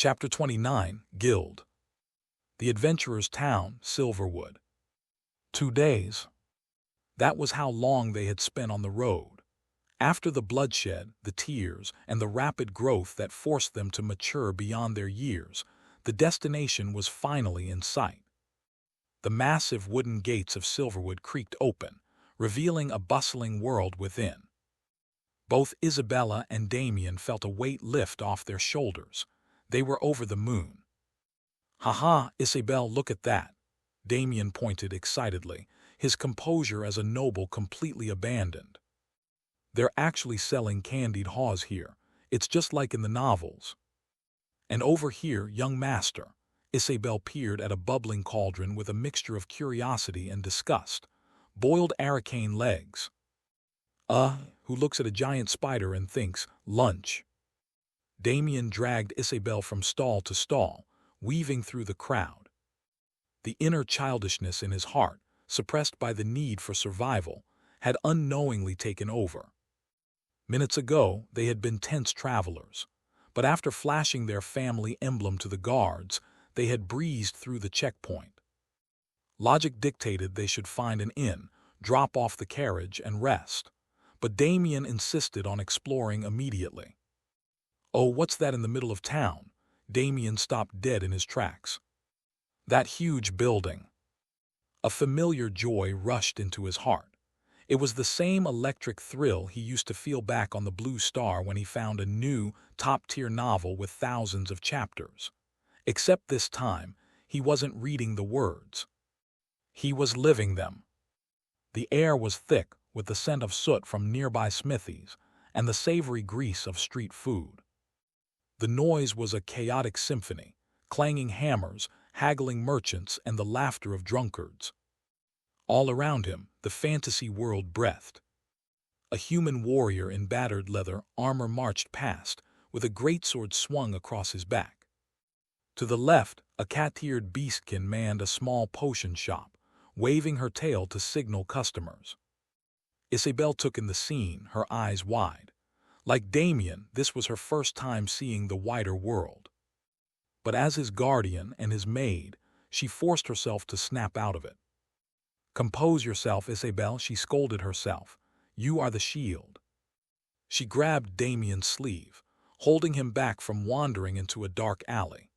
Chapter 29, Guild. The Adventurer's Town, Silverwood. 2 days. That was how long they had spent on the road. After the bloodshed, the tears, and the rapid growth that forced them to mature beyond their years, the destination was finally in sight. The massive wooden gates of Silverwood creaked open, revealing a bustling world within. Both Isabella and Damien felt a weight lift off their shoulders. They were over the moon. "Ha-ha, Isabel, look at that!" Damien pointed excitedly, his composure as a noble completely abandoned. "They're actually selling candied haws here. It's just like in the novels." "And over here, young master." Isabel peered at a bubbling cauldron with a mixture of curiosity and disgust. "Boiled arracane legs." Who looks at a giant spider and thinks, lunch?" Damien dragged Isabel from stall to stall, weaving through the crowd. The inner childishness in his heart, suppressed by the need for survival, had unknowingly taken over. Minutes ago, they had been tense travelers, but after flashing their family emblem to the guards, they had breezed through the checkpoint. Logic dictated they should find an inn, drop off the carriage, and rest, but Damien insisted on exploring immediately. "Oh, what's that in the middle of town?" Damien stopped dead in his tracks. "That huge building." A familiar joy rushed into his heart. It was the same electric thrill he used to feel back on the Blue Star when he found a new, top-tier novel with thousands of chapters. Except this time, he wasn't reading the words. He was living them. The air was thick with the scent of soot from nearby smithies and the savory grease of street food. The noise was a chaotic symphony, clanging hammers, haggling merchants, and the laughter of drunkards. All around him, the fantasy world breathed. A human warrior in battered leather armor marched past, with a greatsword swung across his back. To the left, a cat-eared beastkin manned a small potion shop, waving her tail to signal customers. Isabel took in the scene, her eyes wide. Like Damien, this was her first time seeing the wider world. But as his guardian and his maid, she forced herself to snap out of it. "Compose yourself, Isabel," she scolded herself. "You are the shield." She grabbed Damien's sleeve, holding him back from wandering into a dark alley.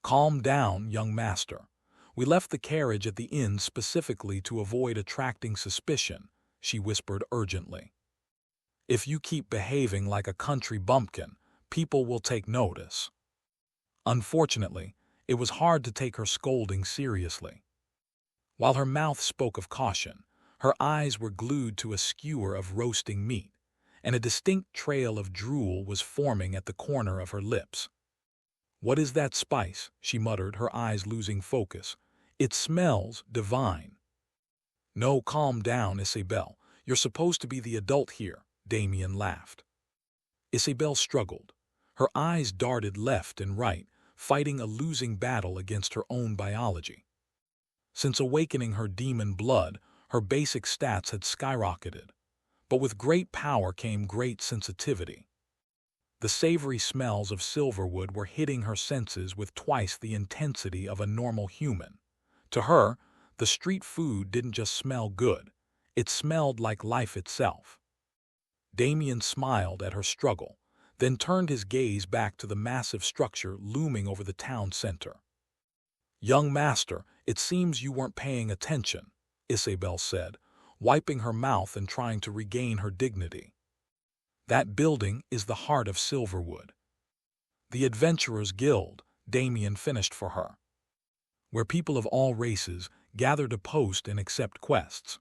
"Calm down, young master. We left the carriage at the inn specifically to avoid attracting suspicion," she whispered urgently. "If you keep behaving like a country bumpkin, people will take notice." Unfortunately, it was hard to take her scolding seriously. While her mouth spoke of caution, her eyes were glued to a skewer of roasting meat, and a distinct trail of drool was forming at the corner of her lips. "What is that spice?" she muttered, her eyes losing focus. "It smells divine." "No, calm down, Isabel. You're supposed to be the adult here," Damien laughed. Isabel struggled. Her eyes darted left and right, fighting a losing battle against her own biology. Since awakening her demon blood, her basic stats had skyrocketed. But with great power came great sensitivity. The savory smells of Silverwood were hitting her senses with twice the intensity of a normal human. To her, the street food didn't just smell good, it smelled like life itself. Damien smiled at her struggle, then turned his gaze back to the massive structure looming over the town center. "Young master, it seems you weren't paying attention," Isabel said, wiping her mouth and trying to regain her dignity. "That building is the heart of Silverwood. The Adventurers Guild," Damien finished for her, "where people of all races gather to post and accept quests."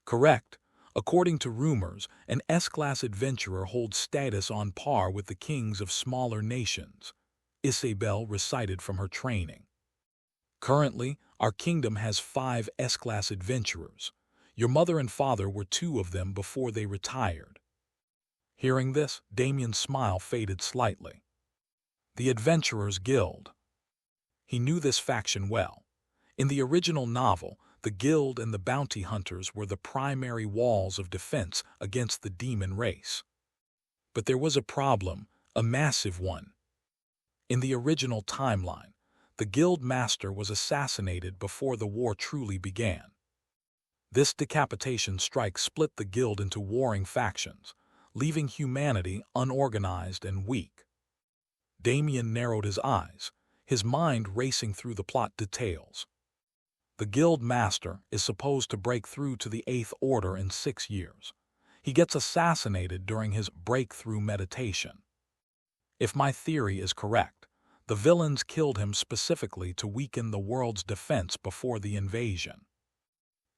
"Correct. According to rumors, an S-class adventurer holds status on par with the kings of smaller nations," Isabel recited from her training. "Currently, our kingdom has 5 S-class adventurers. Your mother and father were 2 of them before they retired." Hearing this, Damien's smile faded slightly. The Adventurers Guild. He knew this faction well. In the original novel, the guild and the bounty hunters were the primary walls of defense against the demon race. But there was a problem, a massive one. In the original timeline, the guild master was assassinated before the war truly began. This decapitation strike split the guild into warring factions, leaving humanity unorganized and weak. Damien narrowed his eyes, his mind racing through the plot details. The guild master is supposed to break through to the Eighth Order in 6 years. He gets assassinated during his breakthrough meditation. If my theory is correct, the villains killed him specifically to weaken the world's defense before the invasion.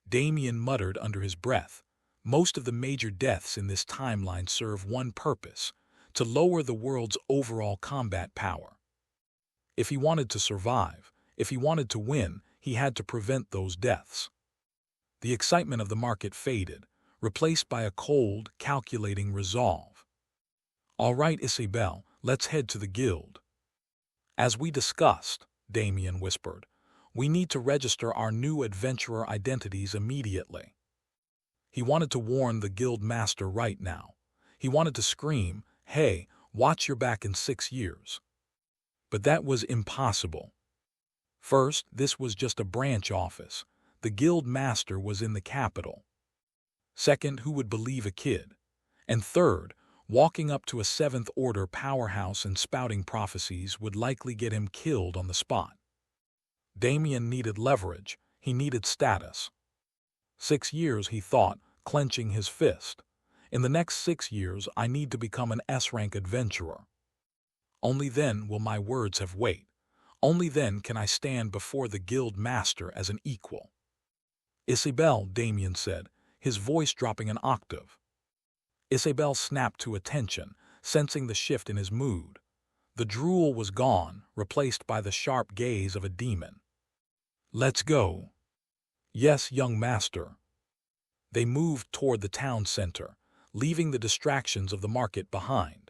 Damien muttered under his breath, most of the major deaths in this timeline serve one purpose: to lower the world's overall combat power. If he wanted to survive, if he wanted to win, he had to prevent those deaths. The excitement of the market faded, replaced by a cold, calculating resolve. "All right, Isabel, let's head to the guild." "As we discussed," Damien whispered, "we need to register our new adventurer identities immediately." He wanted to warn the guild master right now. He wanted to scream, "Hey, watch your back in 6 years." But that was impossible. First, this was just a branch office. The guild master was in the capital. Second, who would believe a kid? And third, walking up to a Seventh Order powerhouse and spouting prophecies would likely get him killed on the spot. Damien needed leverage. He needed status. 6 years, he thought, clenching his fist. In the next 6 years, I need to become an S-rank adventurer. Only then will my words have weight. Only then can I stand before the guild master as an equal. "Isabel," Damien said, his voice dropping an octave. Isabel snapped to attention, sensing the shift in his mood. The drool was gone, replaced by the sharp gaze of a demon. "Let's go." "Yes, young master." They moved toward the town center, leaving the distractions of the market behind.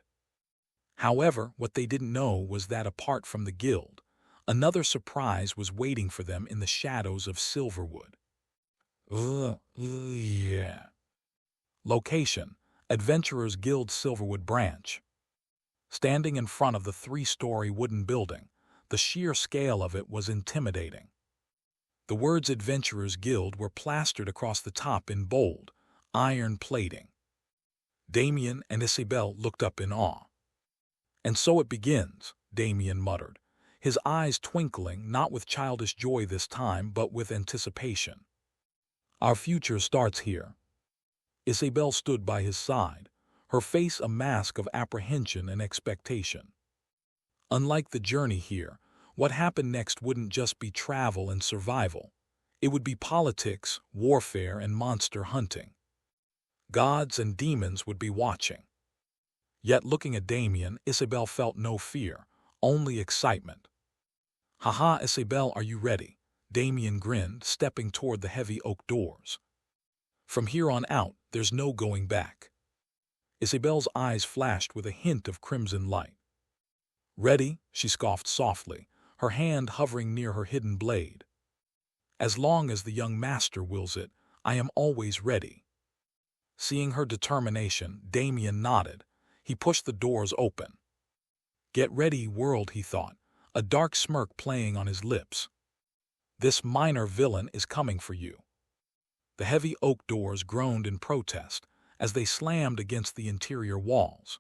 However, what they didn't know was that apart from the guild, another surprise was waiting for them in the shadows of Silverwood. Yeah. Location: Adventurers Guild Silverwood Branch. Standing in front of the 3-story wooden building, the sheer scale of it was intimidating. The words Adventurers Guild were plastered across the top in bold, iron plating. Damien and Isabel looked up in awe. "And so it begins," Damien muttered, his eyes twinkling not with childish joy this time but with anticipation. "Our future starts here." Isabel stood by his side, her face a mask of apprehension and expectation. Unlike the journey here, what happened next wouldn't just be travel and survival. It would be politics, warfare, and monster hunting. Gods and demons would be watching. Yet looking at Damien, Isabel felt no fear, only excitement. "Haha, Isabel, are you ready?" Damien grinned, stepping toward the heavy oak doors. "From here on out, there's no going back." Isabel's eyes flashed with a hint of crimson light. "Ready?" she scoffed softly, her hand hovering near her hidden blade. "As long as the young master wills it, I am always ready." Seeing her determination, Damien nodded. He pushed the doors open. "Get ready, world," he thought, a dark smirk playing on his lips. "This minor villain is coming for you." The heavy oak doors groaned in protest as they slammed against the interior walls.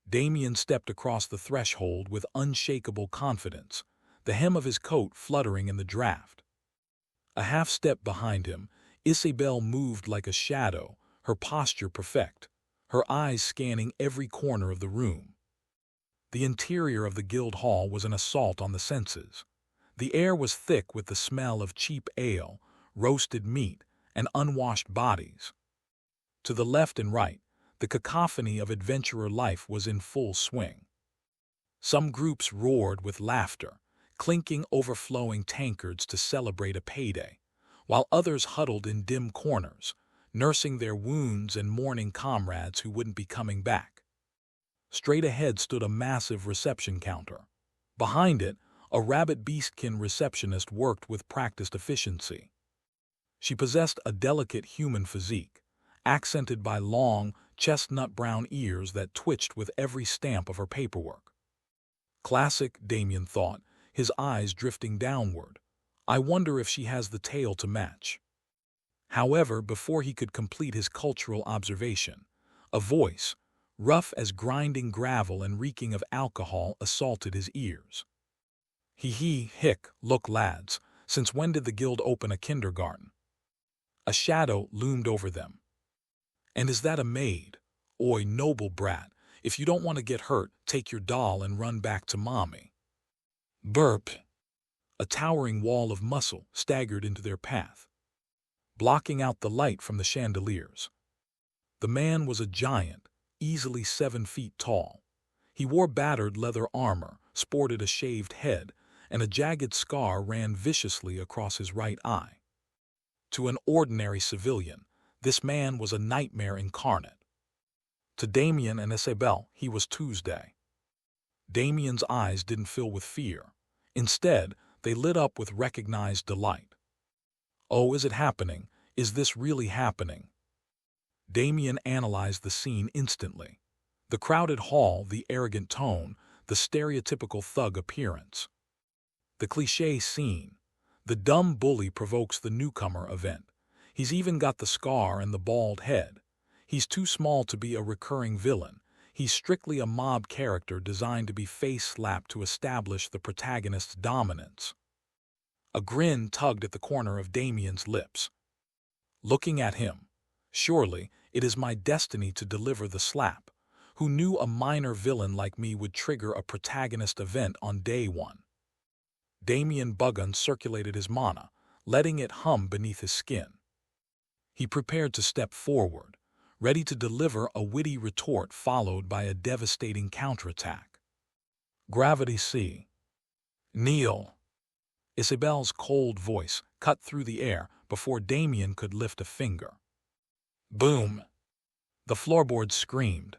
Damien stepped across the threshold with unshakable confidence, the hem of his coat fluttering in the draft. A half step behind him, Isabel moved like a shadow, her posture perfect, her eyes scanning every corner of the room. The interior of the guild hall was an assault on the senses. The air was thick with the smell of cheap ale, roasted meat, and unwashed bodies. To the left and right, the cacophony of adventurer life was in full swing. Some groups roared with laughter, clinking overflowing tankards to celebrate a payday, while others huddled in dim corners, nursing their wounds and mourning comrades who wouldn't be coming back. Straight ahead stood a massive reception counter. Behind it, a rabbit beastkin receptionist worked with practiced efficiency. She possessed a delicate human physique, accented by long, chestnut-brown ears that twitched with every stamp of her paperwork. Classic, Damien thought, his eyes drifting downward. I wonder if she has the tail to match. However, before he could complete his cultural observation, a voice, rough as grinding gravel and reeking of alcohol, assaulted his ears. Hick, look lads, since when did the guild open a kindergarten? A shadow loomed over them. And is that a maid? Oi, noble brat, if you don't want to get hurt, take your doll and run back to mommy. Burp. A towering wall of muscle staggered into their path, blocking out the light from the chandeliers. The man was a giant, easily 7 feet tall. He wore battered leather armor, sported a shaved head, and a jagged scar ran viciously across his right eye. To an ordinary civilian, this man was a nightmare incarnate. To Damien and Isabel, he was Tuesday. Damien's eyes didn't fill with fear. Instead, they lit up with recognized delight. Oh, is it happening? Is this really happening? Damien analyzed the scene instantly. The crowded hall, the arrogant tone, the stereotypical thug appearance. The cliché scene. The dumb bully provokes the newcomer event. He's even got the scar and the bald head. He's too small to be a recurring villain. He's strictly a mob character designed to be face-slapped to establish the protagonist's dominance. A grin tugged at the corner of Damien's lips. Looking at him, surely it is my destiny to deliver the slap. Who knew a minor villain like me would trigger a protagonist event on day one? Damien Bugun circulated his mana, letting it hum beneath his skin. He prepared to step forward, ready to deliver a witty retort followed by a devastating counterattack. Gravity C. Kneel. Isabel's cold voice cut through the air before Damien could lift a finger. Boom! The floorboards screamed.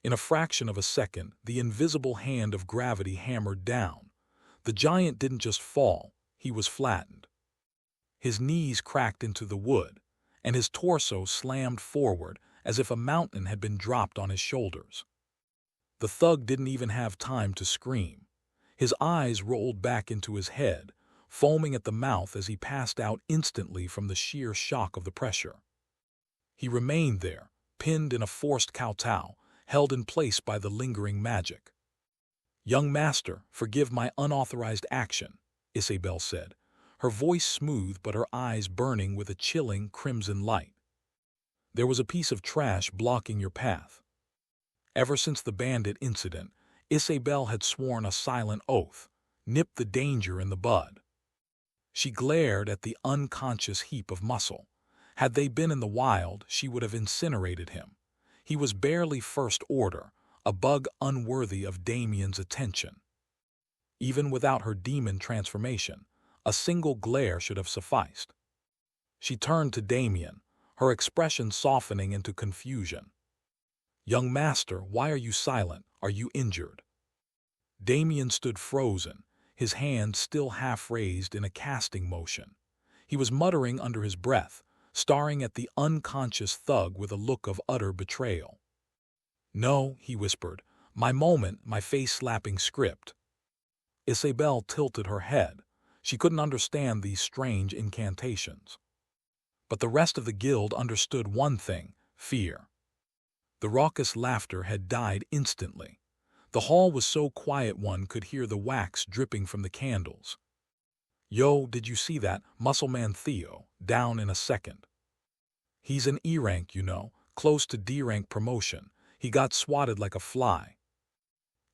In a fraction of a second, the invisible hand of gravity hammered down. The giant didn't just fall, he was flattened. His knees cracked into the wood, and his torso slammed forward as if a mountain had been dropped on his shoulders. The thug didn't even have time to scream. His eyes rolled back into his head, foaming at the mouth as he passed out instantly from the sheer shock of the pressure. He remained there, pinned in a forced kowtow, held in place by the lingering magic. "Young master, forgive my unauthorized action," Isabel said, her voice smooth but her eyes burning with a chilling crimson light. "There was a piece of trash blocking your path." Ever since the bandit incident, Isabel had sworn a silent oath, nipped the danger in the bud. She glared at the unconscious heap of muscle. Had they been in the wild, she would have incinerated him. He was barely first order, a bug unworthy of Damien's attention. Even without her demon transformation, a single glare should have sufficed. She turned to Damien, her expression softening into confusion. "Young master, why are you silent? Are you injured?" Damien stood frozen, his hand still half raised in a casting motion. He was muttering under his breath, staring at the unconscious thug with a look of utter betrayal. "No," he whispered, "my moment, my face-slapping script." Isabel tilted her head. She couldn't understand these strange incantations. But the rest of the guild understood one thing: fear. The raucous laughter had died instantly. The hall was so quiet one could hear the wax dripping from the candles. "Yo, did you see that? Muscleman Theo, down in a second. He's an E rank, you know, close to D rank promotion. He got swatted like a fly."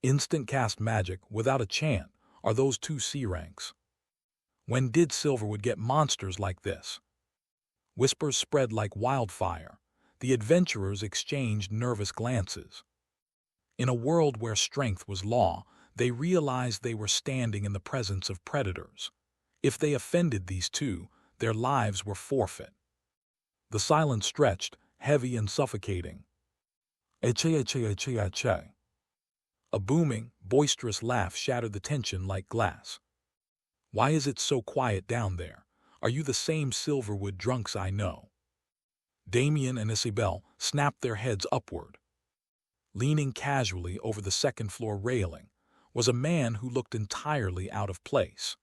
Instant cast magic, without a chant, are those 2 C ranks. When did Silverwood get monsters like this? Whispers spread like wildfire. The adventurers exchanged nervous glances. In a world where strength was law, they realized they were standing in the presence of predators. If they offended these two, their lives were forfeit. The silence stretched, heavy and suffocating. Eche, eche, eche, eche. A booming, boisterous laugh shattered the tension like glass. "Why is it so quiet down there? Are you the same Silverwood drunks I know?" Damien and Isabel snapped their heads upward. Leaning casually over the second-floor railing, was a man who looked entirely out of place.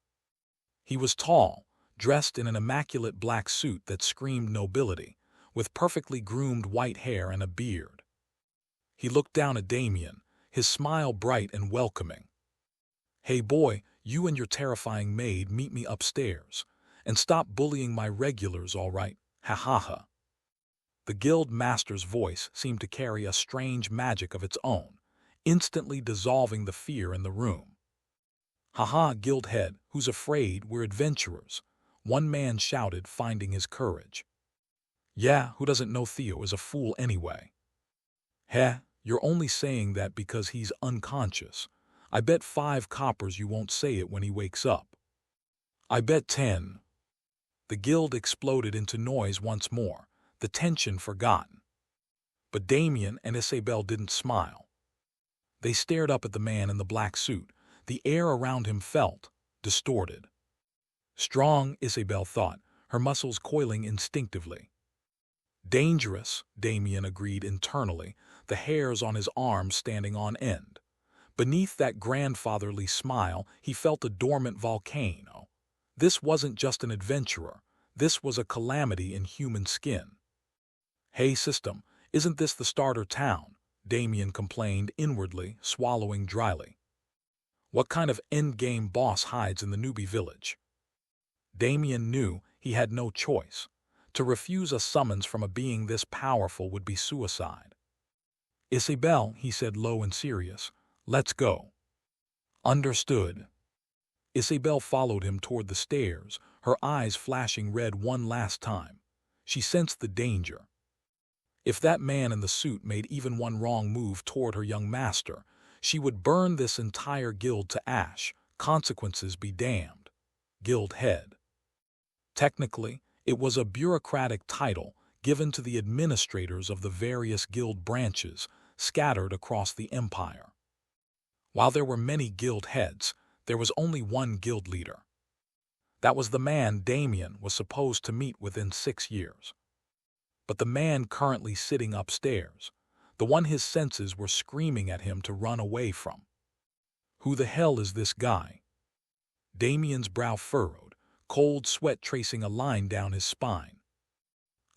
He was tall, dressed in an immaculate black suit that screamed nobility, with perfectly groomed white hair and a beard. He looked down at Damien, his smile bright and welcoming. "Hey boy, you and your terrifying maid meet me upstairs, and stop bullying my regulars, all right? Ha ha ha." The guild master's voice seemed to carry a strange magic of its own, instantly dissolving the fear in the room. "Ha ha, guild head, who's afraid? We're adventurers," one man shouted, finding his courage. "Yeah, who doesn't know Theo is a fool anyway?" "Heh, you're only saying that because he's unconscious. I bet 5 coppers you won't say it when he wakes up." "I bet 10. The guild exploded into noise once more, the tension forgotten. But Damien and Isabel didn't smile. They stared up at the man in the black suit, the air around him felt distorted. Strong, Isabel thought, her muscles coiling instinctively. Dangerous, Damien agreed internally, the hairs on his arms standing on end. Beneath that grandfatherly smile, he felt a dormant volcano. This wasn't just an adventurer. This was a calamity in human skin. "Hey, system, isn't this the starter town?" Damien complained inwardly, swallowing dryly. "What kind of endgame boss hides in the newbie village?" Damien knew he had no choice. To refuse a summons from a being this powerful would be suicide. "Isabel," he said low and serious, "let's go." "Understood." Isabel followed him toward the stairs, her eyes flashing red one last time. She sensed the danger. If that man in the suit made even one wrong move toward her young master, she would burn this entire guild to ash. Consequences be damned. Guild head. Technically, it was a bureaucratic title given to the administrators of the various guild branches scattered across the empire. While there were many guild heads, there was only one guild leader. That was the man Damien was supposed to meet within 6 years. But the man currently sitting upstairs, the one his senses were screaming at him to run away from. Who the hell is this guy? Damien's brow furrowed, cold sweat tracing a line down his spine.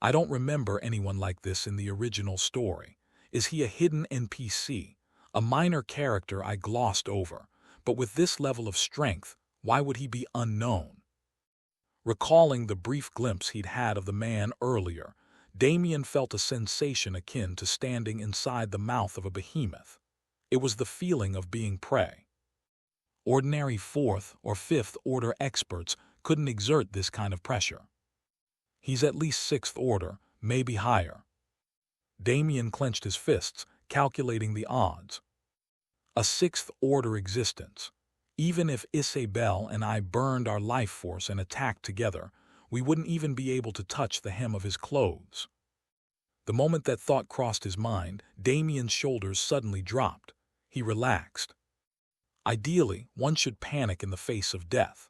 I don't remember anyone like this in the original story. Is he a hidden NPC, a minor character I glossed over? But with this level of strength, why would he be unknown? Recalling the brief glimpse he'd had of the man earlier, Damien felt a sensation akin to standing inside the mouth of a behemoth. It was the feeling of being prey. Ordinary 4th or 5th order experts couldn't exert this kind of pressure. He's at least 6th order, maybe higher. Damien clenched his fists, calculating the odds. A 6th order existence. Even if Isabel and I burned our life force and attacked together, we wouldn't even be able to touch the hem of his clothes. The moment that thought crossed his mind, Damien's shoulders suddenly dropped. He relaxed. Ideally, one should panic in the face of death.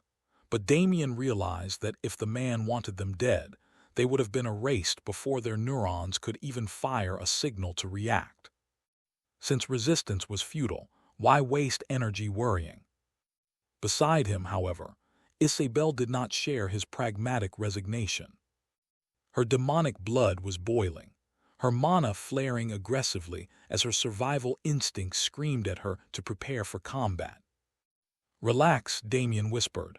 But Damien realized that if the man wanted them dead, they would have been erased before their neurons could even fire a signal to react. Since resistance was futile, why waste energy worrying? Beside him, however, Isabel did not share his pragmatic resignation. Her demonic blood was boiling, her mana flaring aggressively as her survival instincts screamed at her to prepare for combat. "Relax," Damien whispered.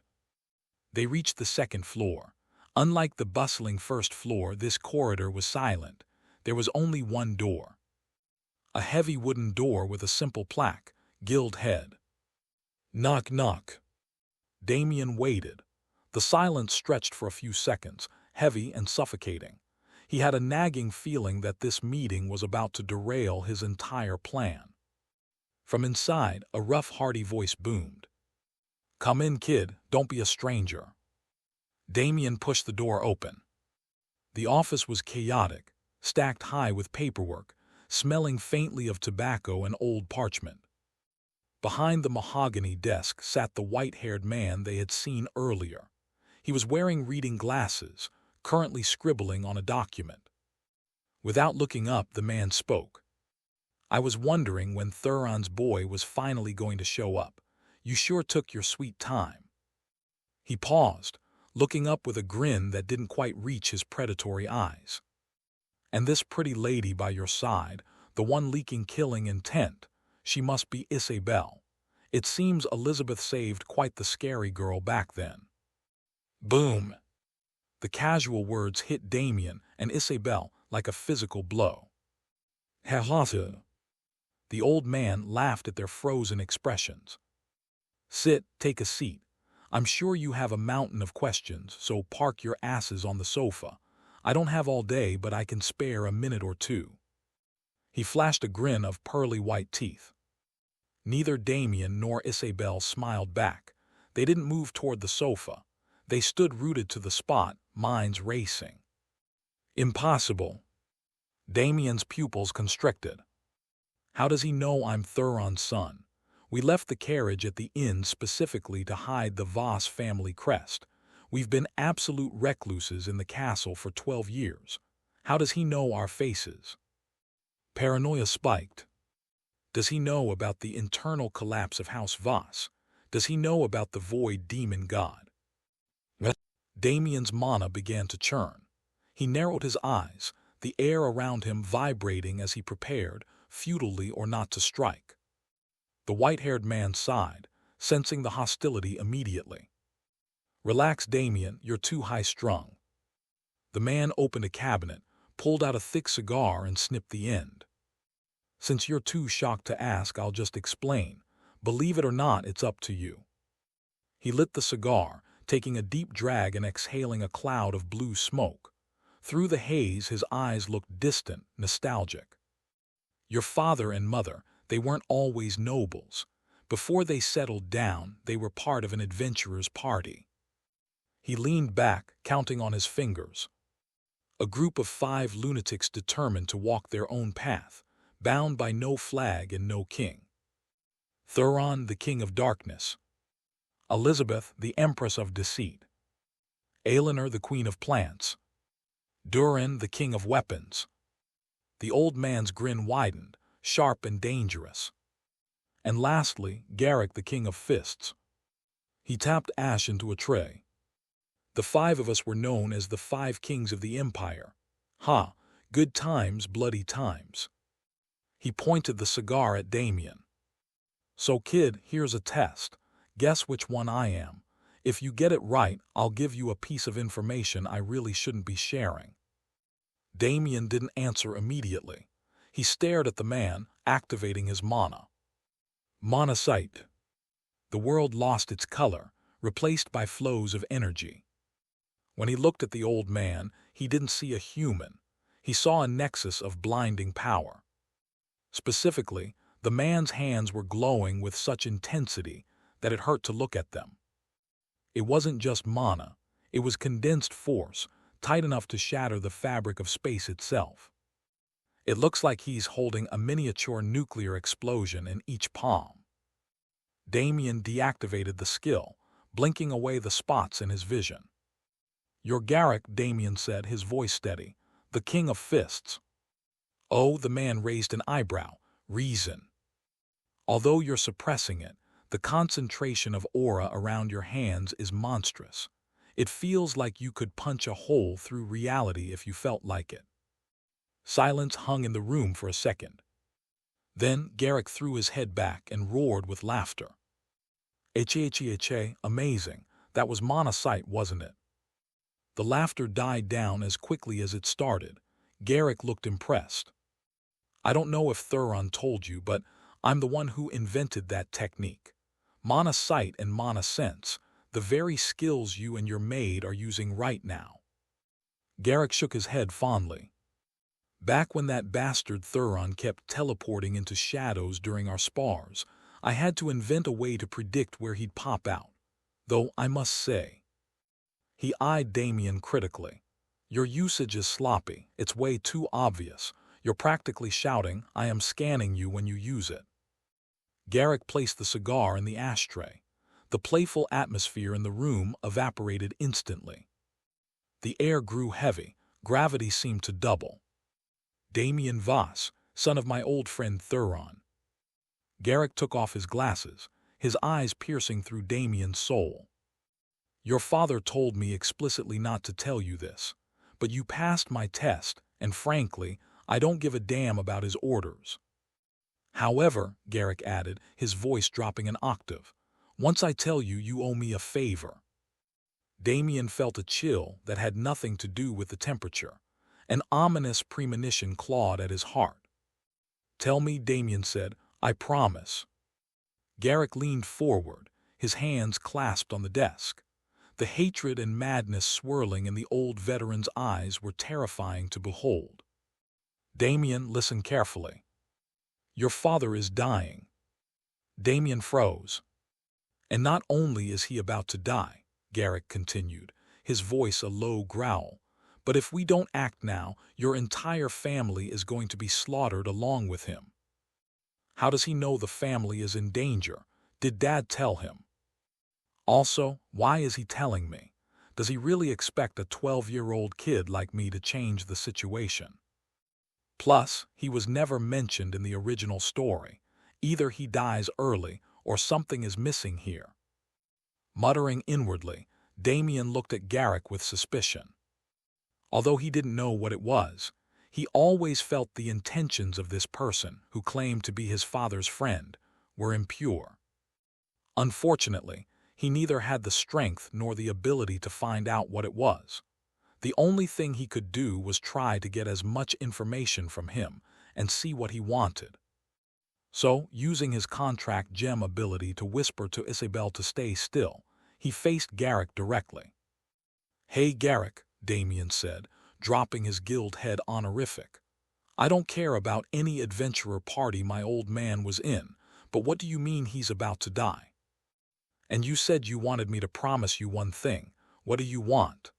They reached the 2nd floor. Unlike the bustling 1st floor, this corridor was silent. There was only one door. A heavy wooden door with a simple plaque, Guild Head. Knock, knock. Damien waited. The silence stretched for a few seconds, heavy and suffocating. He had a nagging feeling that this meeting was about to derail his entire plan. From inside, a rough, hearty voice boomed. "Come in, kid, don't be a stranger." Damien pushed the door open. The office was chaotic, stacked high with paperwork, smelling faintly of tobacco and old parchment. Behind the mahogany desk sat the white-haired man they had seen earlier. He was wearing reading glasses, currently scribbling on a document. Without looking up, the man spoke. "I was wondering when Thuron's boy was finally going to show up. You sure took your sweet time." He paused, looking up with a grin that didn't quite reach his predatory eyes. "And this pretty lady by your side, the one leaking killing intent, she must be Isabel. It seems Elizabeth saved quite the scary girl back then." Boom! The casual words hit Damien and Isabel like a physical blow. "Ha ha ha." The old man laughed at their frozen expressions. "Sit, take a seat. I'm sure you have a mountain of questions, so park your asses on the sofa. I don't have all day, but I can spare a minute or two." He flashed a grin of pearly white teeth. Neither Damien nor Isabel smiled back. They didn't move toward the sofa. They stood rooted to the spot, minds racing. "Impossible." Damien's pupils constricted. "How does he know I'm Thuron's son? We left the carriage at the inn specifically to hide the Voss family crest. We've been absolute recluses in the castle for 12 years. How does he know our faces?" Paranoia spiked. Does he know about the internal collapse of House Voss? Does he know about the void demon god? Damien's mana began to churn. He narrowed his eyes, the air around him vibrating as he prepared, futilely or not, to strike. The white-haired man sighed, sensing the hostility immediately. "Relax, Damien, you're too high-strung." The man opened a cabinet, pulled out a thick cigar and snipped the end. "Since you're too shocked to ask, I'll just explain. Believe it or not, it's up to you." He lit the cigar, taking a deep drag and exhaling a cloud of blue smoke. Through the haze, his eyes looked distant, nostalgic. "Your father and mother, they weren't always nobles. Before they settled down, they were part of an adventurer's party." He leaned back, counting on his fingers. "A group of 5 lunatics determined to walk their own path, bound by no flag and no king. Thuron, the king of darkness. Elizabeth, the empress of deceit. Eleanor, the queen of plants. Durin, the king of weapons." The old man's grin widened, sharp and dangerous. "And lastly, Garrick, the king of fists." He tapped ash into a tray. "The 5 of us were known as the 5 kings of the empire. Ha, good times, bloody times." He pointed the cigar at Damien. "So kid, here's a test. Guess which one I am. If you get it right, I'll give you a piece of information I really shouldn't be sharing." Damien didn't answer immediately. He stared at the man, activating his mana. Mana sight. The world lost its color, replaced by flows of energy. When he looked at the old man, he didn't see a human. He saw a nexus of blinding power. Specifically, the man's hands were glowing with such intensity that it hurt to look at them. It wasn't just mana, it was condensed force, tight enough to shatter the fabric of space itself. "It looks like he's holding a miniature nuclear explosion in each palm." Damien deactivated the skill, blinking away the spots in his vision. "You're Garrick," Damien said, his voice steady. "The king of fists." "Oh," the man raised an eyebrow. "Reason." "Although you're suppressing it, the concentration of aura around your hands is monstrous. It feels like you could punch a hole through reality if you felt like it." Silence hung in the room for a second. Then Garrick threw his head back and roared with laughter. Amazing. That was mana sight, wasn't it?" The laughter died down as quickly as it started. Garrick looked impressed. "I don't know if Thuron told you, but I'm the one who invented that technique. Mana sight and mana sense, the very skills you and your maid are using right now." Garrick shook his head fondly. "Back when that bastard Thuron kept teleporting into shadows during our spars, I had to invent a way to predict where he'd pop out. Though I must say..." He eyed Damien critically. "Your usage is sloppy. It's way too obvious. You're practically shouting, 'I am scanning you,' when you use it." Garrick placed the cigar in the ashtray. The playful atmosphere in the room evaporated instantly. The air grew heavy. Gravity seemed to double. "Damien Voss, son of my old friend Thuron." Garrick took off his glasses. his eyes piercing through Damien's soul. "Your father told me explicitly not to tell you this, but you passed my test, and frankly, I don't give a damn about his orders. However," Garrick added, his voice dropping an octave, "once I tell you, you owe me a favor." Damien felt a chill that had nothing to do with the temperature. An ominous premonition clawed at his heart. "Tell me," Damien said. "I promise." Garrick leaned forward, his hands clasped on the desk. The hatred and madness swirling in the old veteran's eyes were terrifying to behold. "Damien, listen carefully. Your father is dying." Damien froze. "And not only is he about to die," Garrick continued, his voice a low growl, "but if we don't act now, your entire family is going to be slaughtered along with him." "How does he know the family is in danger? Did Dad tell him? Also, why is he telling me? Does he really expect a 12-year-old kid like me to change the situation? Plus, he was never mentioned in the original story. Either he dies early or something is missing here." Muttering inwardly, Damien looked at Garrick with suspicion. Although he didn't know what it was, he always felt the intentions of this person, who claimed to be his father's friend, were impure. Unfortunately, he neither had the strength nor the ability to find out what it was. The only thing he could do was try to get as much information from him and see what he wanted. So, using his contract gem ability to whisper to Isabel to stay still, he faced Garrick directly. "Hey Garrick," Damien said, dropping his guild head honorific. "I don't care about any adventurer party my old man was in, but what do you mean he's about to die? And you said you wanted me to promise you one thing. What do you want?"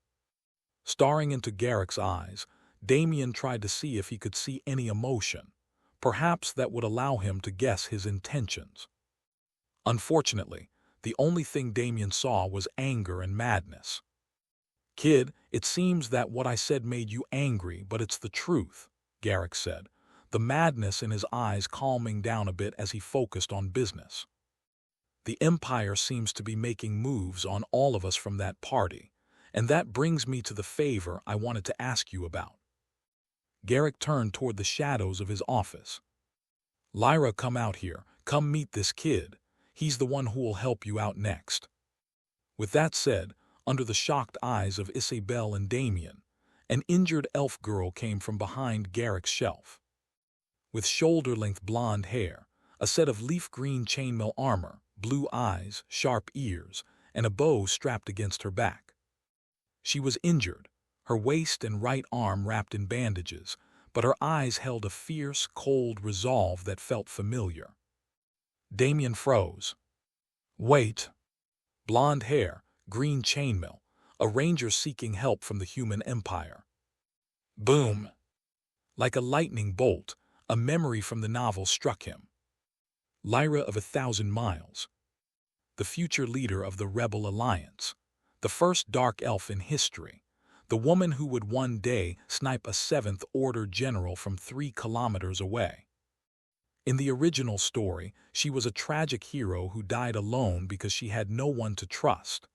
Staring into Garrick's eyes, Damien tried to see if he could see any emotion. Perhaps that would allow him to guess his intentions. Unfortunately, the only thing Damien saw was anger and madness. "Kid, it seems that what I said made you angry, but it's the truth," Garrick said, the madness in his eyes calming down a bit as he focused on business. "The Empire seems to be making moves on all of us from that party, and that brings me to the favor I wanted to ask you about." Garrick turned toward the shadows of his office. "Lyra, come out here. Come meet this kid. He's the one who'll help you out next." With that said, under the shocked eyes of Isabel and Damien, an injured elf girl came from behind Garrick's shelf. With shoulder-length blonde hair, a set of leaf-green chainmail armor, blue eyes, sharp ears, and a bow strapped against her back. She was injured, her waist and right arm wrapped in bandages, but her eyes held a fierce, cold resolve that felt familiar. Damien froze. "Wait." Blonde hair, green chainmail, a ranger seeking help from the human empire. Boom! Like a lightning bolt, a memory from the novel struck him. Lyra of 1,000 Miles. The future leader of the Rebel Alliance. The first dark elf in history. The woman who would one day snipe a 7th Order general from 3 kilometers away. In the original story, she was a tragic hero who died alone because she had no one to trust.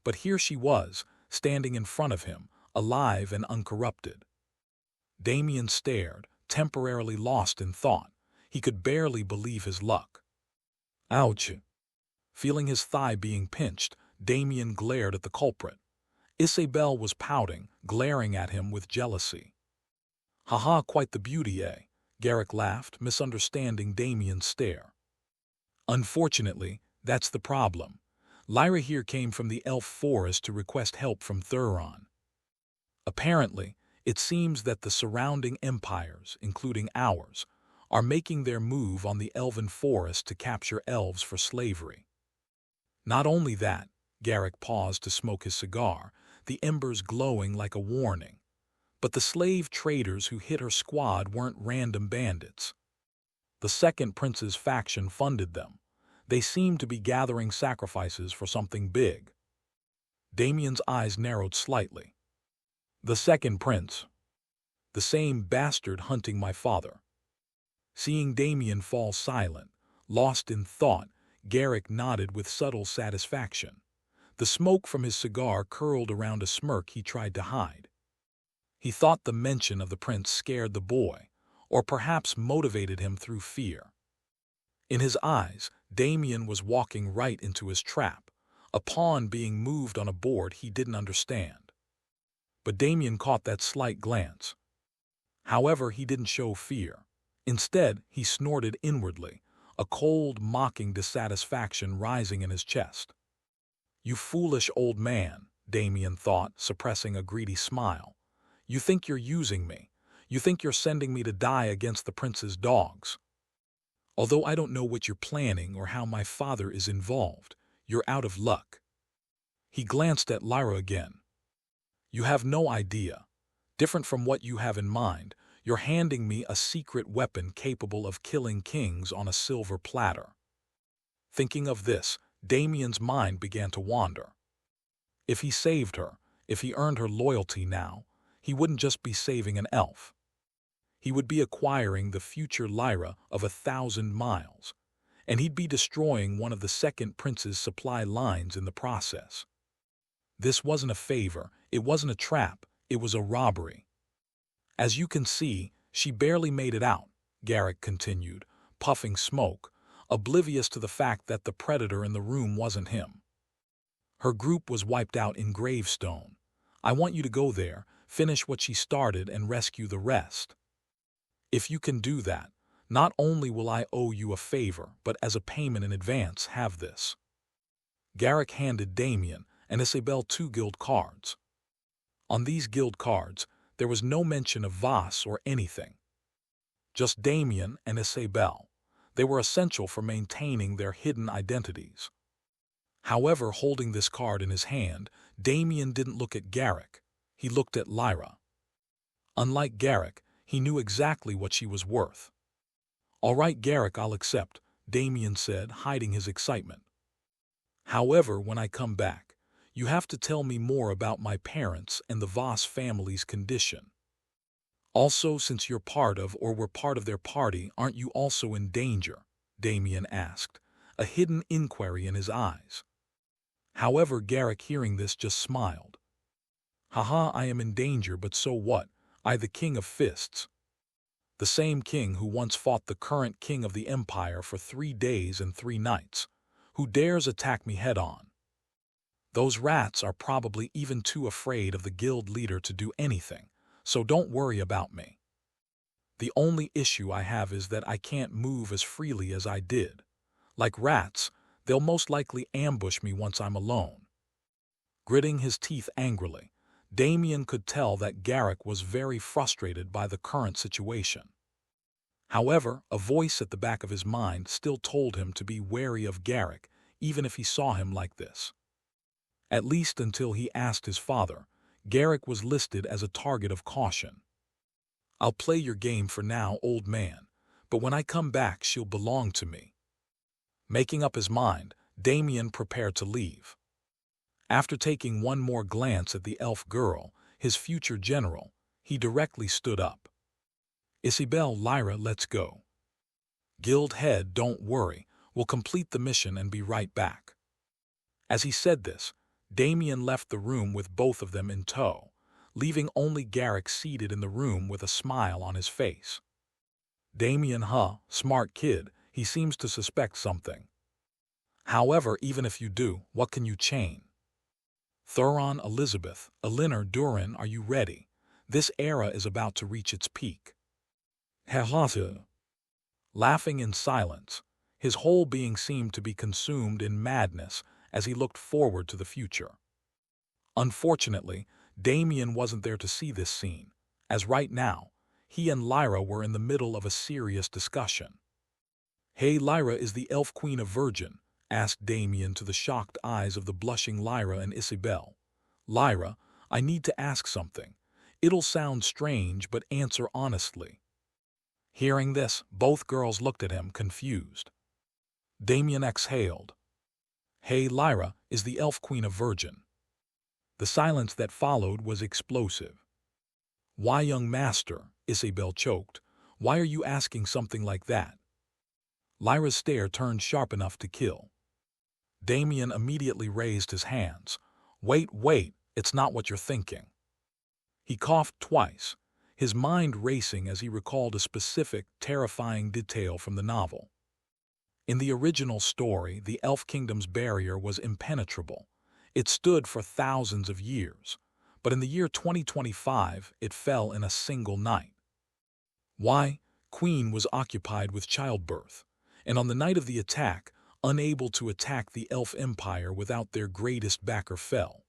But here she was, standing in front of him, alive and uncorrupted. Damien stared, temporarily lost in thought. He could barely believe his luck. "Ouch!" Feeling his thigh being pinched, Damien glared at the culprit. Isabel was pouting, glaring at him with jealousy. "Haha, quite the beauty, eh?" Garrick laughed, misunderstanding Damien's stare. "Unfortunately, that's the problem. Lyra here came from the elf forest to request help from Thuron. Apparently, it seems that the surrounding empires, including ours, are making their move on the elven forest to capture elves for slavery. Not only that," Garrick paused to smoke his cigar, the embers glowing like a warning, "but the slave traders who hit her squad weren't random bandits. The Second Prince's faction funded them. They seemed to be gathering sacrifices for something big." Damien's eyes narrowed slightly. "The Second Prince. The same bastard hunting my father." Seeing Damien fall silent, lost in thought, Garrick nodded with subtle satisfaction. The smoke from his cigar curled around a smirk he tried to hide. He thought the mention of the prince scared the boy, or perhaps motivated him through fear. In his eyes, Damien was walking right into his trap, a pawn being moved on a board he didn't understand. But Damien caught that slight glance. However, he didn't show fear. Instead, he snorted inwardly, a cold, mocking dissatisfaction rising in his chest. "You foolish old man," Damien thought, suppressing a greedy smile. "You think you're using me. You think you're sending me to die against the prince's dogs. Although I don't know what you're planning or how my father is involved, you're out of luck." He glanced at Lyra again. "You have no idea. Different from what you have in mind, you're handing me a secret weapon capable of killing kings on a silver platter." Thinking of this, Damien's mind began to wander. If he saved her, if he earned her loyalty now, he wouldn't just be saving an elf. He would be acquiring the future Lyra of 1,000 miles, and he'd be destroying one of the second prince's supply lines in the process. This wasn't a favor, it wasn't a trap, it was a robbery. "As you can see, she barely made it out," Garrick continued, puffing smoke, oblivious to the fact that the predator in the room wasn't him. "Her group was wiped out in Gravestone. I want you to go there, finish what she started, and rescue the rest. If you can do that, not only will I owe you a favor, but as a payment in advance, have this." Garrick handed Damien and Isabel 2 guild cards. On these guild cards, there was no mention of Voss or anything. Just Damien and Isabel. They were essential for maintaining their hidden identities. However, holding this card in his hand, Damien didn't look at Garrick. He looked at Lyra. Unlike Garrick, he knew exactly what she was worth. "All right, Garrick, I'll accept," Damien said, hiding his excitement. "However, when I come back, you have to tell me more about my parents and the Voss family's condition. Also, since you're part of or were part of their party, aren't you also in danger?" Damien asked, a hidden inquiry in his eyes. However, Garrick, hearing this, just smiled. "Haha, I am in danger, but so what? I, the King of Fists. The same king who once fought the current king of the Empire for 3 days and 3 nights. Who dares attack me head-on? Those rats are probably even too afraid of the guild leader to do anything, so don't worry about me. The only issue I have is that I can't move as freely as I did. Like rats, they'll most likely ambush me once I'm alone." Gritting his teeth angrily, Damien could tell that Garrick was very frustrated by the current situation. However, a voice at the back of his mind still told him to be wary of Garrick, even if he saw him like this. At least until he asked his father, Garrick was listed as a target of caution. "I'll play your game for now, old man, but when I come back she'll belong to me." Making up his mind, Damien prepared to leave. After taking one more glance at the elf girl, his future general, he directly stood up. "Isabel, Lyra, let's go. Guild head, don't worry, we'll complete the mission and be right back." As he said this, Damien left the room with both of them in tow, leaving only Garrick seated in the room with a smile on his face. Damien, smart kid, he seems to suspect something. However, even if you do, what can you chain? Thuron, Elizabeth, Elinor, Durin, are you ready? This era is about to reach its peak. Laughing in silence, his whole being seemed to be consumed in madness as he looked forward to the future. Unfortunately, Damien wasn't there to see this scene, as right now, he and Lyra were in the middle of a serious discussion. "Hey, Lyra, is the elf queen a virgin?" asked Damien to the shocked eyes of the blushing Lyra and Isabel. "Lyra, I need to ask something. It'll sound strange, but answer honestly." Hearing this, both girls looked at him, confused. Damien exhaled. "Hey, Lyra, is the elf queen a virgin?" The silence that followed was explosive. "Why, young master," Isabel choked, "why are you asking something like that?" Lyra's stare turned sharp enough to kill. Damien immediately raised his hands. Wait, it's not what you're thinking. He coughed twice, his mind racing as he recalled a specific, terrifying detail from the novel. In the original story, the Elf Kingdom's barrier was impenetrable. It stood for thousands of years, but in the year 2025, it fell in a single night. Why? Queen was occupied with childbirth, and on the night of the attack, unable to attack the Elf Empire without their greatest backer fell.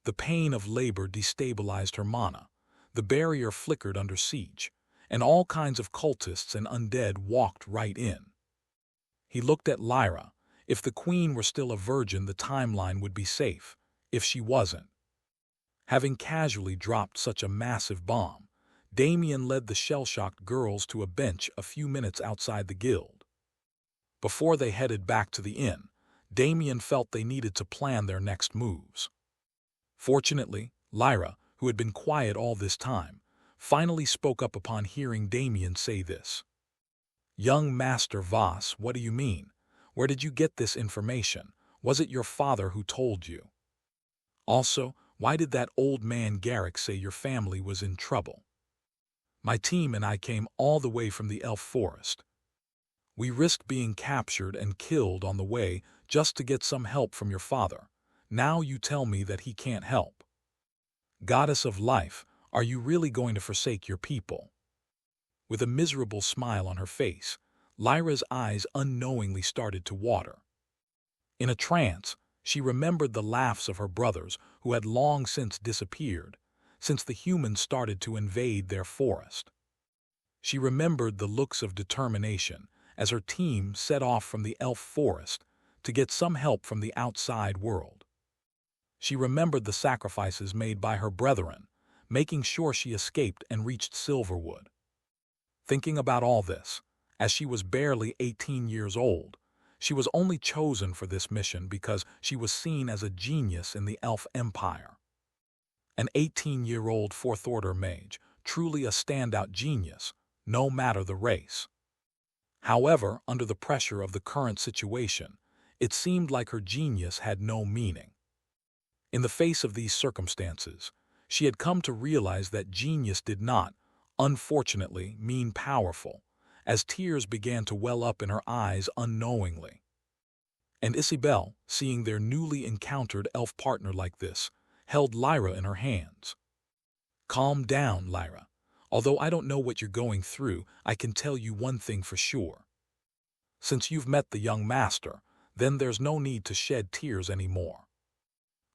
The pain of labor destabilized her mana, the barrier flickered under siege, and all kinds of cultists and undead walked right in. He looked at Lyra. If the queen were still a virgin, the timeline would be safe. If she wasn't. Having casually dropped such a massive bomb, Damien led the shell-shocked girls to a bench a few minutes outside the guild. Before they headed back to the inn, Damien felt they needed to plan their next moves. Fortunately, Lyra, who had been quiet all this time, finally spoke up upon hearing Damien say this. "Young Master Voss, what do you mean? Where did you get this information? Was it your father who told you? Also, why did that old man Garrick say your family was in trouble? My team and I came all the way from the Elf Forest. We risked being captured and killed on the way just to get some help from your father. Now you tell me that he can't help. Goddess of life, are you really going to forsake your people?" With a miserable smile on her face, Lyra's eyes unknowingly started to water. In a trance, she remembered the laughs of her brothers who had long since disappeared, since the humans started to invade their forest. She remembered the looks of determination as her team set off from the Elf Forest to get some help from the outside world. She remembered the sacrifices made by her brethren, making sure she escaped and reached Silverwood. Thinking about all this, as she was barely 18 years old, she was only chosen for this mission because she was seen as a genius in the Elf Empire. An 18-year-old Fourth Order mage, truly a standout genius, no matter the race. However, under the pressure of the current situation, it seemed like her genius had no meaning. In the face of these circumstances, she had come to realize that genius did not, unfortunately, mean powerful, as tears began to well up in her eyes unknowingly. And Isabel, seeing their newly encountered elf partner like this, held Lyra in her hands. "Calm down, Lyra. Although I don't know what you're going through, I can tell you one thing for sure. Since you've met the young master, then there's no need to shed tears anymore.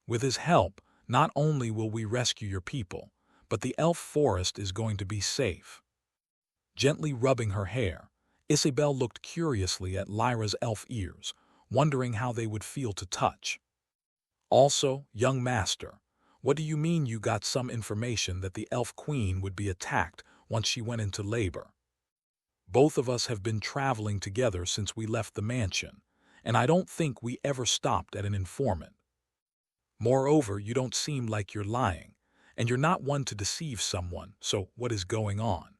With his help, not only will we rescue your people, but the elf forest is going to be safe." Gently rubbing her hair, Isabel looked curiously at Lyra's elf ears, wondering how they would feel to touch. "Also, young master, what do you mean you got some information that the elf queen would be attacked once she went into labor? Both of us have been traveling together since we left the mansion, and I don't think we ever stopped at an informant. Moreover, you don't seem like you're lying, and you're not one to deceive someone, so what is going on?"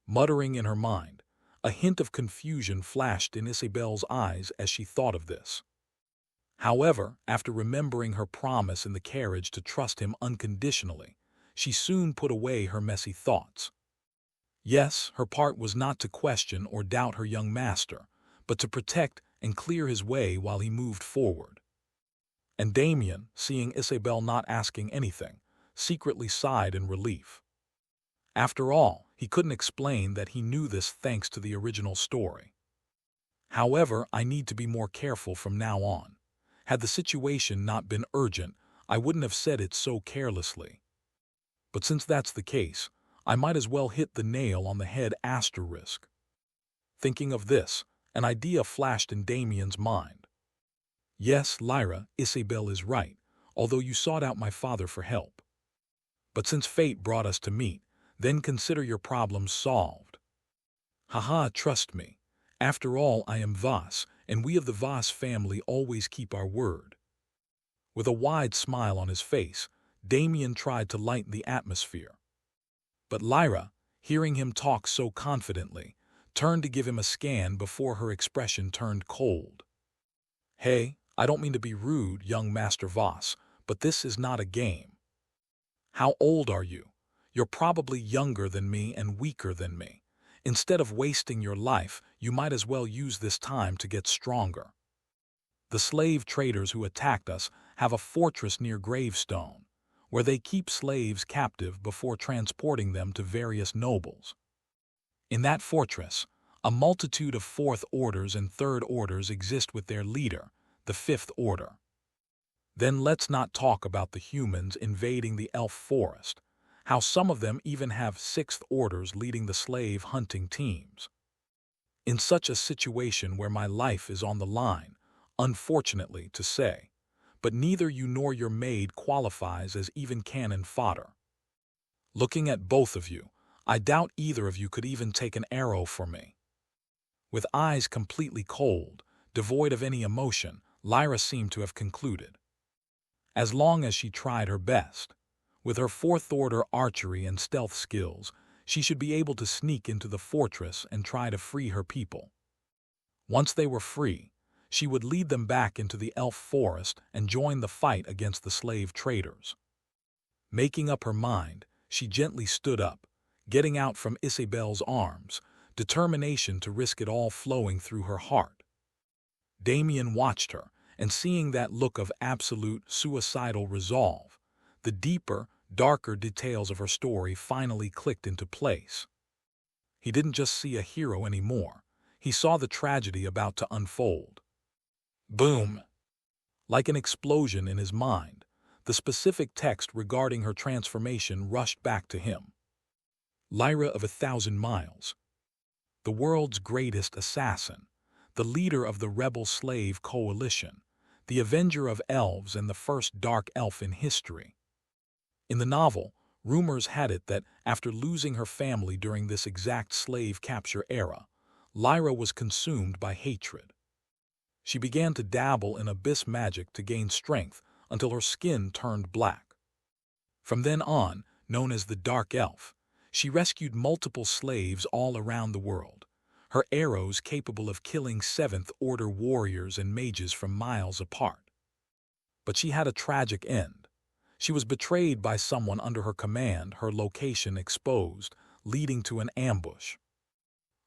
Muttering in her mind, a hint of confusion flashed in Isabel's eyes as she thought of this. However, after remembering her promise in the carriage to trust him unconditionally, she soon put away her messy thoughts. Yes, her part was not to question or doubt her young master, but to protect and clear his way while he moved forward. And Damien, seeing Isabel not asking anything, secretly sighed in relief. After all, he couldn't explain that he knew this thanks to the original story. However, I need to be more careful from now on. Had the situation not been urgent, I wouldn't have said it so carelessly. But since that's the case, I might as well hit the nail on the head asterisk. Thinking of this, an idea flashed in Damien's mind. Yes, Lyra, Isabel is right, although you sought out my father for help. But since fate brought us to meet, then consider your problems solved. Haha, trust me. After all, I am Voss, and we of the Voss family always keep our word. With a wide smile on his face, Damien tried to lighten the atmosphere. But Lyra, hearing him talk so confidently, turned to give him a scan before her expression turned cold. Hey, I don't mean to be rude, young Master Voss, but this is not a game. How old are you? You're probably younger than me and weaker than me. Instead of wasting your life, you might as well use this time to get stronger. The slave traders who attacked us have a fortress near Gravestone, where they keep slaves captive before transporting them to various nobles. In that fortress, a multitude of Fourth Orders and Third Orders exist with their leader, the Fifth Order. Then let's not talk about the humans invading the elf forest, how some of them even have Sixth Orders leading the slave hunting teams. In such a situation where my life is on the line, unfortunately to say, but neither you nor your maid qualifies as even cannon fodder. Looking at both of you, I doubt either of you could even take an arrow for me. With eyes completely cold, devoid of any emotion, Lyra seemed to have concluded. As long as she tried her best, with her Fourth Order archery and stealth skills, she should be able to sneak into the fortress and try to free her people. Once they were free, she would lead them back into the elf forest and join the fight against the slave traders. Making up her mind, she gently stood up, getting out from Isabel's arms, determination to risk it all flowing through her heart. Damien watched her, and seeing that look of absolute suicidal resolve, the deeper, darker details of her story finally clicked into place. He didn't just see a hero anymore, he saw the tragedy about to unfold. Boom! Like an explosion in his mind, the specific text regarding her transformation rushed back to him. Lyra of 1,000 miles, the world's greatest assassin, the leader of the rebel slave coalition, the avenger of elves and the first dark elf in history. In the novel, rumors had it that after losing her family during this exact slave capture era, Lyra was consumed by hatred. She began to dabble in abyss magic to gain strength until her skin turned black. From then on, known as the Dark Elf, she rescued multiple slaves all around the world, her arrows capable of killing Seventh Order warriors and mages from miles apart. But she had a tragic end. She was betrayed by someone under her command, her location exposed, leading to an ambush.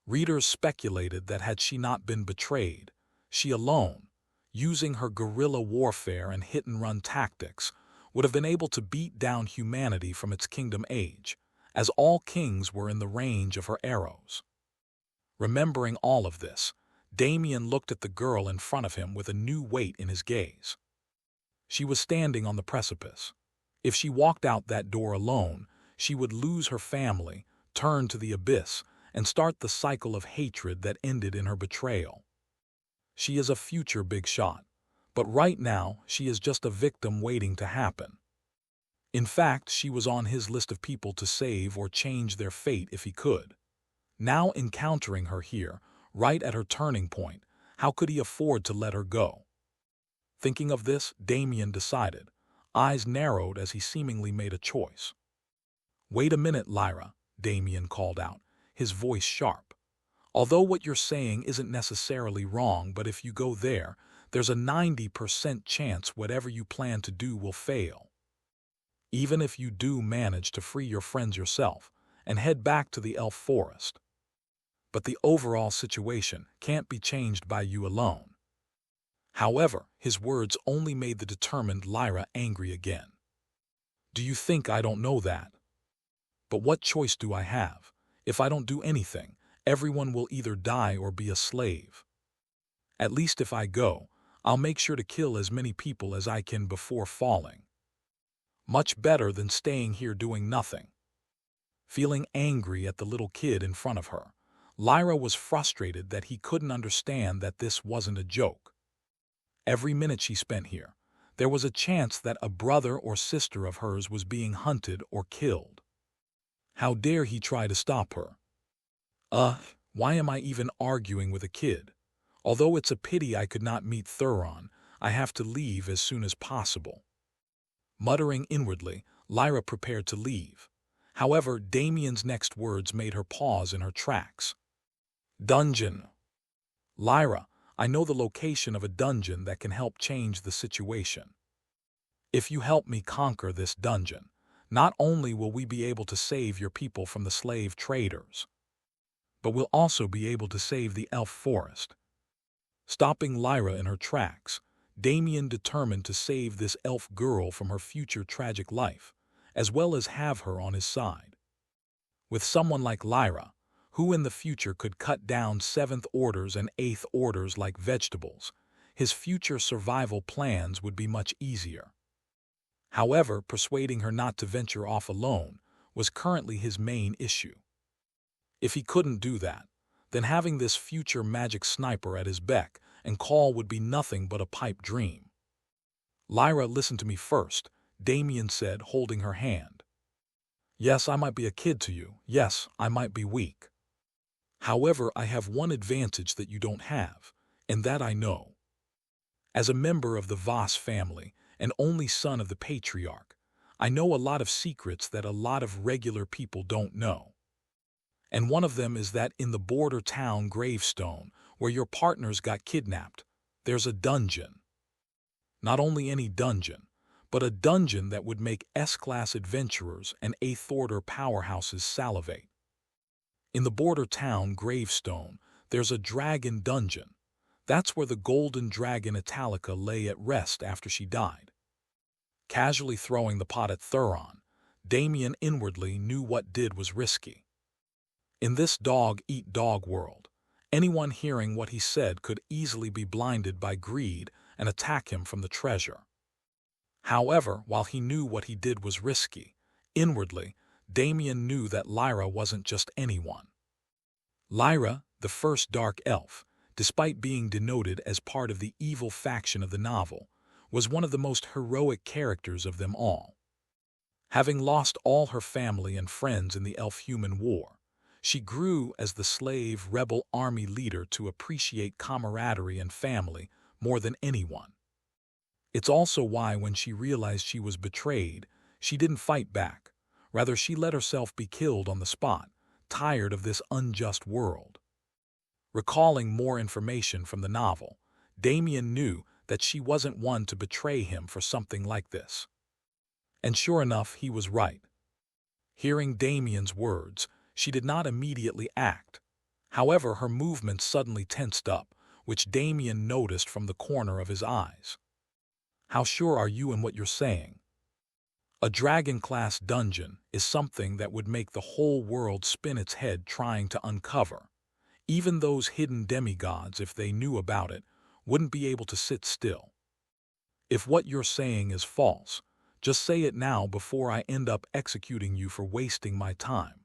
Readers speculated that had she not been betrayed, she alone, using her guerrilla warfare and hit-and-run tactics, would have been able to beat down humanity from its kingdom age, as all kings were in the range of her arrows. Remembering all of this, Damien looked at the girl in front of him with a new weight in his gaze. She was standing on the precipice. If she walked out that door alone, she would lose her family, turn to the abyss, and start the cycle of hatred that ended in her betrayal. She is a future big shot, but right now she is just a victim waiting to happen. In fact, she was on his list of people to save or change their fate if he could. Now encountering her here, right at her turning point, how could he afford to let her go? Thinking of this, Damien decided, eyes narrowed as he seemingly made a choice. "Wait a minute, Lyra," Damien called out, his voice sharp. "Although what you're saying isn't necessarily wrong, but if you go there, there's a 90% chance whatever you plan to do will fail. Even if you do manage to free your friends yourself and head back to the elf forest. But the overall situation can't be changed by you alone." However, his words only made the determined Lyra angry again. "Do you think I don't know that? But what choice do I have? If I don't do anything, everyone will either die or be a slave. At least if I go, I'll make sure to kill as many people as I can before falling. Much better than staying here doing nothing." Feeling angry at the little kid in front of her, Lyra was frustrated that he couldn't understand that this wasn't a joke. Every minute she spent here, there was a chance that a brother or sister of hers was being hunted or killed. How dare he try to stop her? Why am I even arguing with a kid? Although it's a pity I could not meet Thuron, I have to leave as soon as possible. Muttering inwardly, Lyra prepared to leave. However, Damien's next words made her pause in her tracks. "Dungeon. Lyra, I know the location of a dungeon that can help change the situation. If you help me conquer this dungeon, not only will we be able to save your people from the slave traders, but we'll also be able to save the elf forest." Stopping Lyra in her tracks, Damien determined to save this elf girl from her future tragic life, as well as have her on his side. With someone like Lyra, who in the future could cut down Seventh Orders and Eighth Orders like vegetables, his future survival plans would be much easier. However, persuading her not to venture off alone was currently his main issue. If he couldn't do that, then having this future magic sniper at his beck and call would be nothing but a pipe dream. "Lyra, listen to me first," Damien said, holding her hand. "Yes, I might be a kid to you. Yes, I might be weak. However, I have one advantage that you don't have, and that I know. As a member of the Voss family and only son of the patriarch, I know a lot of secrets that a lot of regular people don't know. And one of them is that in the border town Gravestone, where your partners got kidnapped, there's a dungeon. Not only any dungeon, but a dungeon that would make S-class adventurers and Eighth Order powerhouses salivate. In the border town Gravestone, there's a dragon dungeon. That's where the golden dragon Italica lay at rest after she died." Casually throwing the pot at Thuron, Damien inwardly knew what did was risky. In this dog-eat-dog world, anyone hearing what he said could easily be blinded by greed and attack him from the treasure. However, while he knew what he did was risky, inwardly, Damien knew that Lyra wasn't just anyone. Lyra, the first dark elf, despite being denoted as part of the evil faction of the novel, was one of the most heroic characters of them all. Having lost all her family and friends in the elf-human war, she grew as the slave rebel army leader to appreciate camaraderie and family more than anyone. It's also why when she realized she was betrayed, she didn't fight back. Rather, she let herself be killed on the spot, tired of this unjust world. Recalling more information from the novel, Damien knew that she wasn't one to betray him for something like this. And sure enough, he was right. Hearing Damien's words, she did not immediately act. However, her movements suddenly tensed up, which Damien noticed from the corner of his eyes. "How sure are you in what you're saying?" A dragon-class dungeon is something that would make the whole world spin its head trying to uncover. Even those hidden demigods, if they knew about it, wouldn't be able to sit still. If what you're saying is false, just say it now before I end up executing you for wasting my time."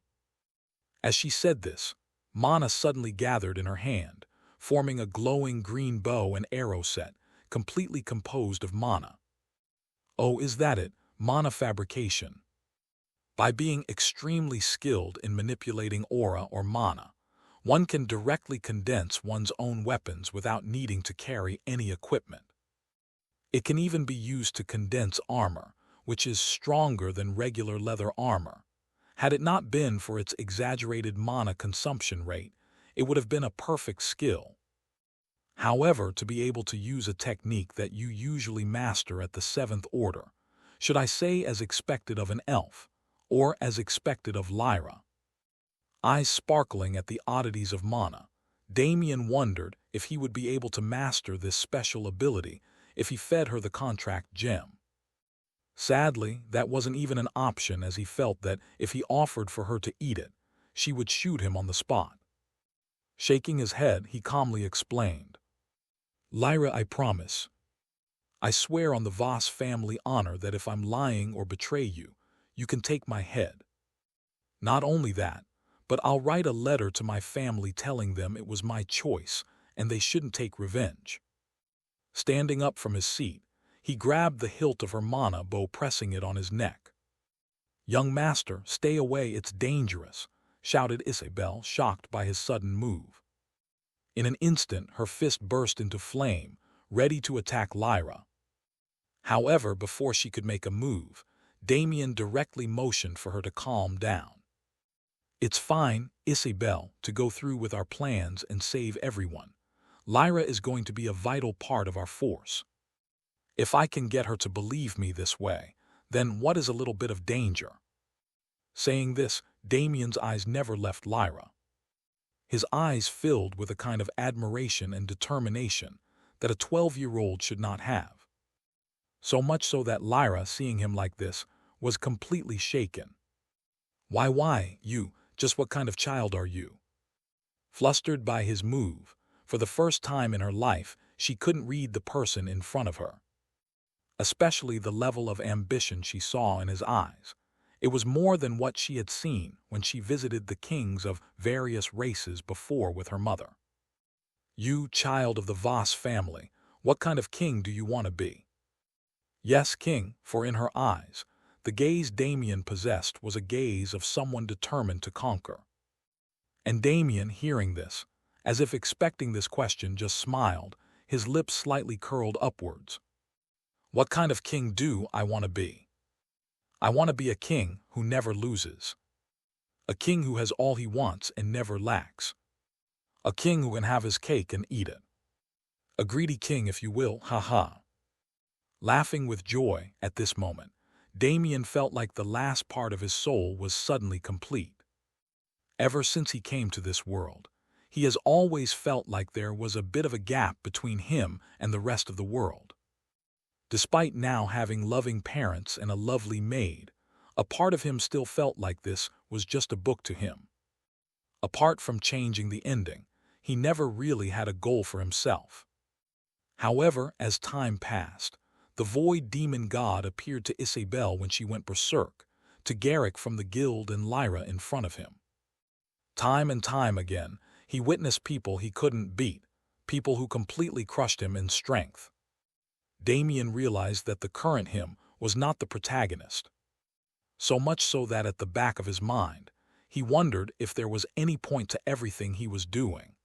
As she said this, mana suddenly gathered in her hand, forming a glowing green bow and arrow set, completely composed of mana. Oh, is that it? Mana fabrication. By being extremely skilled in manipulating aura or mana, one can directly condense one's own weapons without needing to carry any equipment. It can even be used to condense armor, which is stronger than regular leather armor. Had it not been for its exaggerated mana consumption rate, it would have been a perfect skill. However, to be able to use a technique that you usually master at the Seventh Order, should I say as expected of an elf, or as expected of Lyra? Eyes sparkling at the oddities of mana, Damien wondered if he would be able to master this special ability if he fed her the contract gem. Sadly, that wasn't even an option, as he felt that if he offered for her to eat it, she would shoot him on the spot. Shaking his head, he calmly explained, "Lyra, I promise. I swear on the Voss family honor that if I'm lying or betray you, you can take my head. Not only that, but I'll write a letter to my family telling them it was my choice and they shouldn't take revenge." Standing up from his seat, he grabbed the hilt of her mana bow, pressing it on his neck. "Young master, stay away, it's dangerous," shouted Isabel, shocked by his sudden move. In an instant, her fist burst into flame, ready to attack Lyra. However, before she could make a move, Damien directly motioned for her to calm down. "It's fine, Isabel, to go through with our plans and save everyone. Lyra is going to be a vital part of our force. If I can get her to believe me this way, then what is a little bit of danger?" Saying this, Damien's eyes never left Lyra. His eyes filled with a kind of admiration and determination that a 12-year-old should not have. So much so that Lyra, seeing him like this, was completely shaken. Why, you, just what kind of child are you?" Flustered by his move, for the first time in her life, she couldn't read the person in front of her. Especially the level of ambition she saw in his eyes. It was more than what she had seen when she visited the kings of various races before with her mother. "You, child of the Voss family, what kind of king do you want to be?" Yes, king, for in her eyes, the gaze Damien possessed was a gaze of someone determined to conquer. And Damien, hearing this, as if expecting this question, just smiled, his lips slightly curled upwards. "What kind of king do I want to be? I want to be a king who never loses. A king who has all he wants and never lacks. A king who can have his cake and eat it. A greedy king, if you will, ha." Laughing with joy at this moment, Damien felt like the last part of his soul was suddenly complete. Ever since he came to this world, he has always felt like there was a bit of a gap between him and the rest of the world. Despite now having loving parents and a lovely maid, a part of him still felt like this was just a book to him. Apart from changing the ending, he never really had a goal for himself. However, as time passed, the void demon god appeared to Isabel when she went berserk, to Garrick from the guild and Lyra in front of him. Time and time again, he witnessed people he couldn't beat, people who completely crushed him in strength. Damien realized that the current him was not the protagonist. So much so that at the back of his mind, he wondered if there was any point to everything he was doing.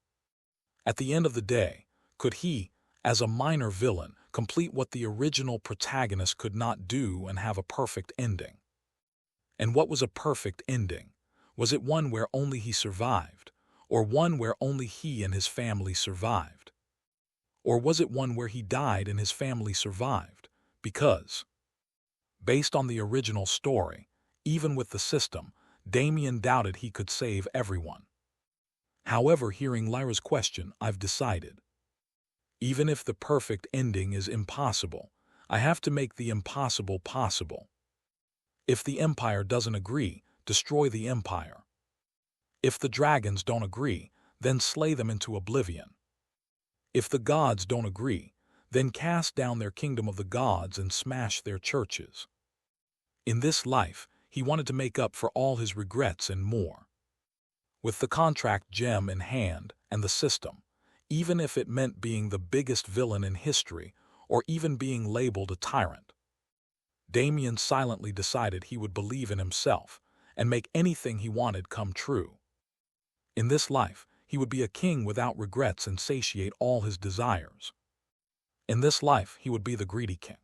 At the end of the day, could he, as a minor villain, complete what the original protagonist could not do and have a perfect ending? And what was a perfect ending? Was it one where only he survived, or one where only he and his family survived? Or was it one where he died and his family survived? Because, based on the original story, even with the system, Damien doubted he could save everyone. However, hearing Lyra's question, I've decided. Even if the perfect ending is impossible, I have to make the impossible possible. If the Empire doesn't agree, destroy the Empire. If the dragons don't agree, then slay them into oblivion. If the gods don't agree, then cast down their kingdom of the gods and smash their churches. In this life, he wanted to make up for all his regrets and more. With the contract gem in hand and the system, even if it meant being the biggest villain in history or even being labeled a tyrant, Damien silently decided he would believe in himself and make anything he wanted come true. In this life, he would be a king without regrets and satiate all his desires. In this life, he would be the greedy king.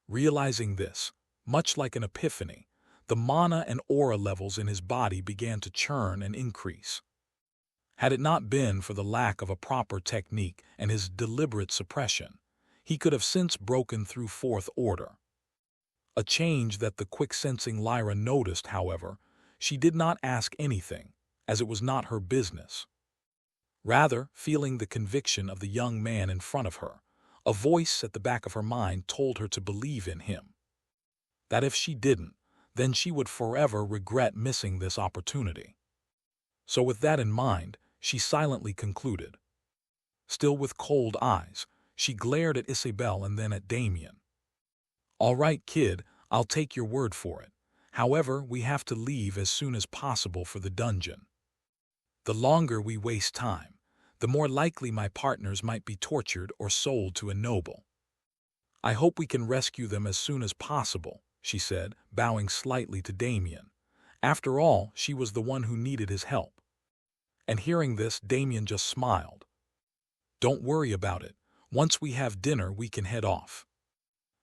Realizing this, much like an epiphany, the mana and aura levels in his body began to churn and increase. Had it not been for the lack of a proper technique and his deliberate suppression, he could have since broken through fourth order. A change that the quick-sensing Lyra noticed, however, she did not ask anything, as it was not her business. Rather, feeling the conviction of the young man in front of her, a voice at the back of her mind told her to believe in him. That if she didn't, then she would forever regret missing this opportunity. So with that in mind, she silently concluded. Still with cold eyes, she glared at Isabel and then at Damien. "All right, kid, I'll take your word for it. However, we have to leave as soon as possible for the dungeon. The longer we waste time, the more likely my partners might be tortured or sold to a noble. I hope we can rescue them as soon as possible," she said, bowing slightly to Damien. After all, she was the one who needed his help. And hearing this, Damien just smiled. "Don't worry about it. Once we have dinner, we can head off.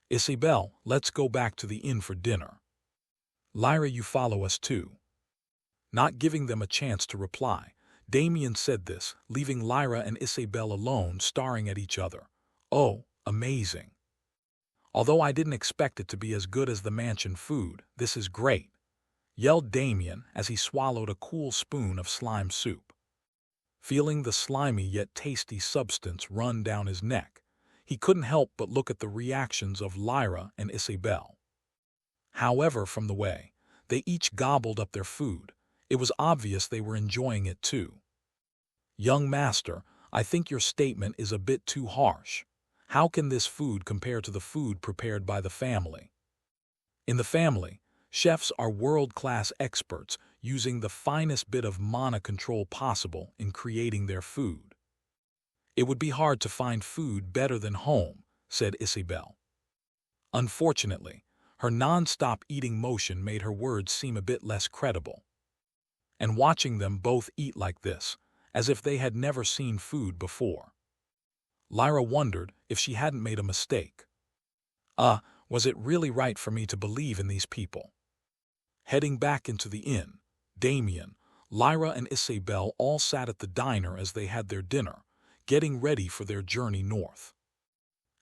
Isabel, let's go back to the inn for dinner. Lyra, you follow us too." Not giving them a chance to reply, Damien said this, leaving Lyra and Isabel alone staring at each other. Oh, amazing. Although I didn't expect it to be as good as the mansion food, this is great, yelled Damien as he swallowed a cool spoon of slime soup. Feeling the slimy yet tasty substance run down his neck, he couldn't help but look at the reactions of Lyra and Isabel. However, from the way they each gobbled up their food, it was obvious they were enjoying it too. Young master, I think your statement is a bit too harsh. How can this food compare to the food prepared by the family? In the family, chefs are world-class experts using the finest bit of mana control possible in creating their food. It would be hard to find food better than home, said Isabel. Unfortunately, her non-stop eating motion made her words seem a bit less credible. And watching them both eat like this, as if they had never seen food before, Lyra wondered if she hadn't made a mistake. Was it really right for me to believe in these people? Heading back into the inn, Damien, Lyra and Isabel all sat at the diner as they had their dinner, getting ready for their journey north.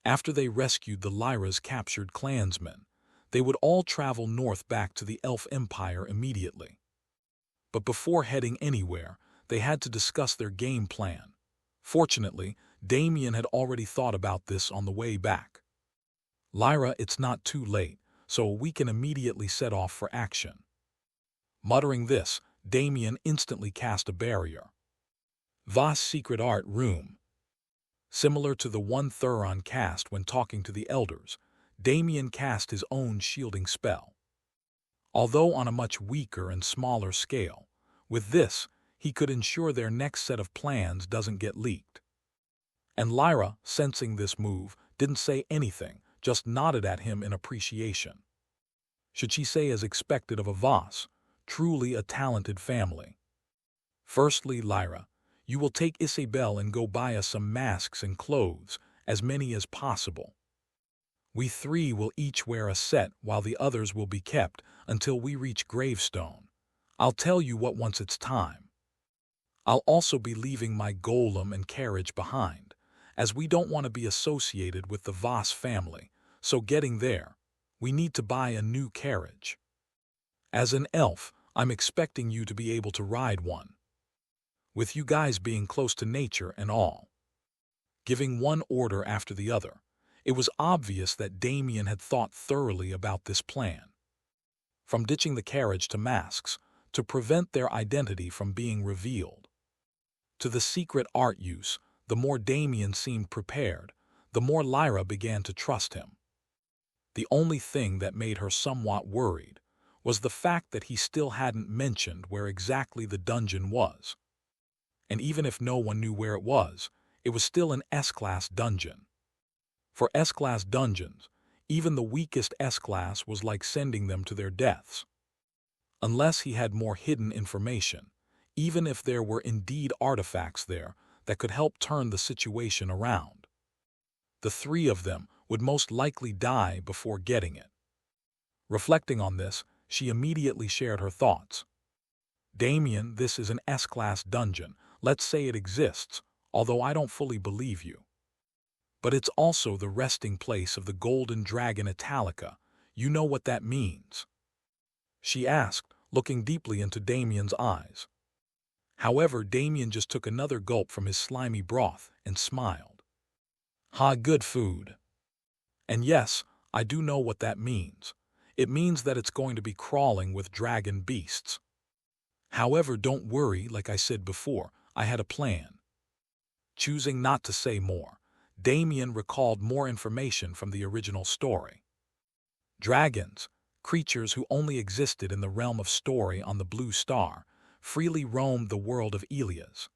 After they rescued the Lyra's captured clansmen, they would all travel north back to the Elf Empire immediately. But before heading anywhere, they had to discuss their game plan. Fortunately, Damien had already thought about this on the way back. Lyra, it's not too late, so we can immediately set off for action. Muttering this, Damien instantly cast a barrier. Voss' secret art room. Similar to the one Thuron cast when talking to the elders, Damien cast his own shielding spell. Although on a much weaker and smaller scale, with this, he could ensure their next set of plans doesn't get leaked. And Lyra, sensing this move, didn't say anything, just nodded at him in appreciation. Should she say as expected of a Voss, truly a talented family. Firstly, Lyra, you will take Isabel and go buy us some masks and clothes, as many as possible. We three will each wear a set while the others will be kept until we reach Gravestone. I'll tell you what once it's time. I'll also be leaving my golem and carriage behind, as we don't want to be associated with the Voss family, so getting there, we need to buy a new carriage. As an elf, I'm expecting you to be able to ride one. With you guys being close to nature and all. Giving one order after the other, it was obvious that Damien had thought thoroughly about this plan. From ditching the carriage to masks, to prevent their identity from being revealed. To the secret art use, the more Damien seemed prepared, the more Lyra began to trust him. The only thing that made her somewhat worried was the fact that he still hadn't mentioned where exactly the dungeon was. And even if no one knew where it was still an S-Class dungeon. For S-Class dungeons, even the weakest S-Class was like sending them to their deaths. Unless he had more hidden information, even if there were indeed artifacts there that could help turn the situation around. The three of them would most likely die before getting it. Reflecting on this, she immediately shared her thoughts. Damien, this is an S-Class dungeon. Let's say it exists, although I don't fully believe you. But it's also the resting place of the Golden Dragon Italica. You know what that means? She asked, looking deeply into Damien's eyes. However, Damien just took another gulp from his slimy broth and smiled. Good food. And yes, I do know what that means. It means that it's going to be crawling with dragon beasts. However, don't worry, like I said before, I had a plan. Choosing not to say more, Damien recalled more information from the original story. Dragons, creatures who only existed in the realm of story on the Blue Star, freely roamed the world of Ilias.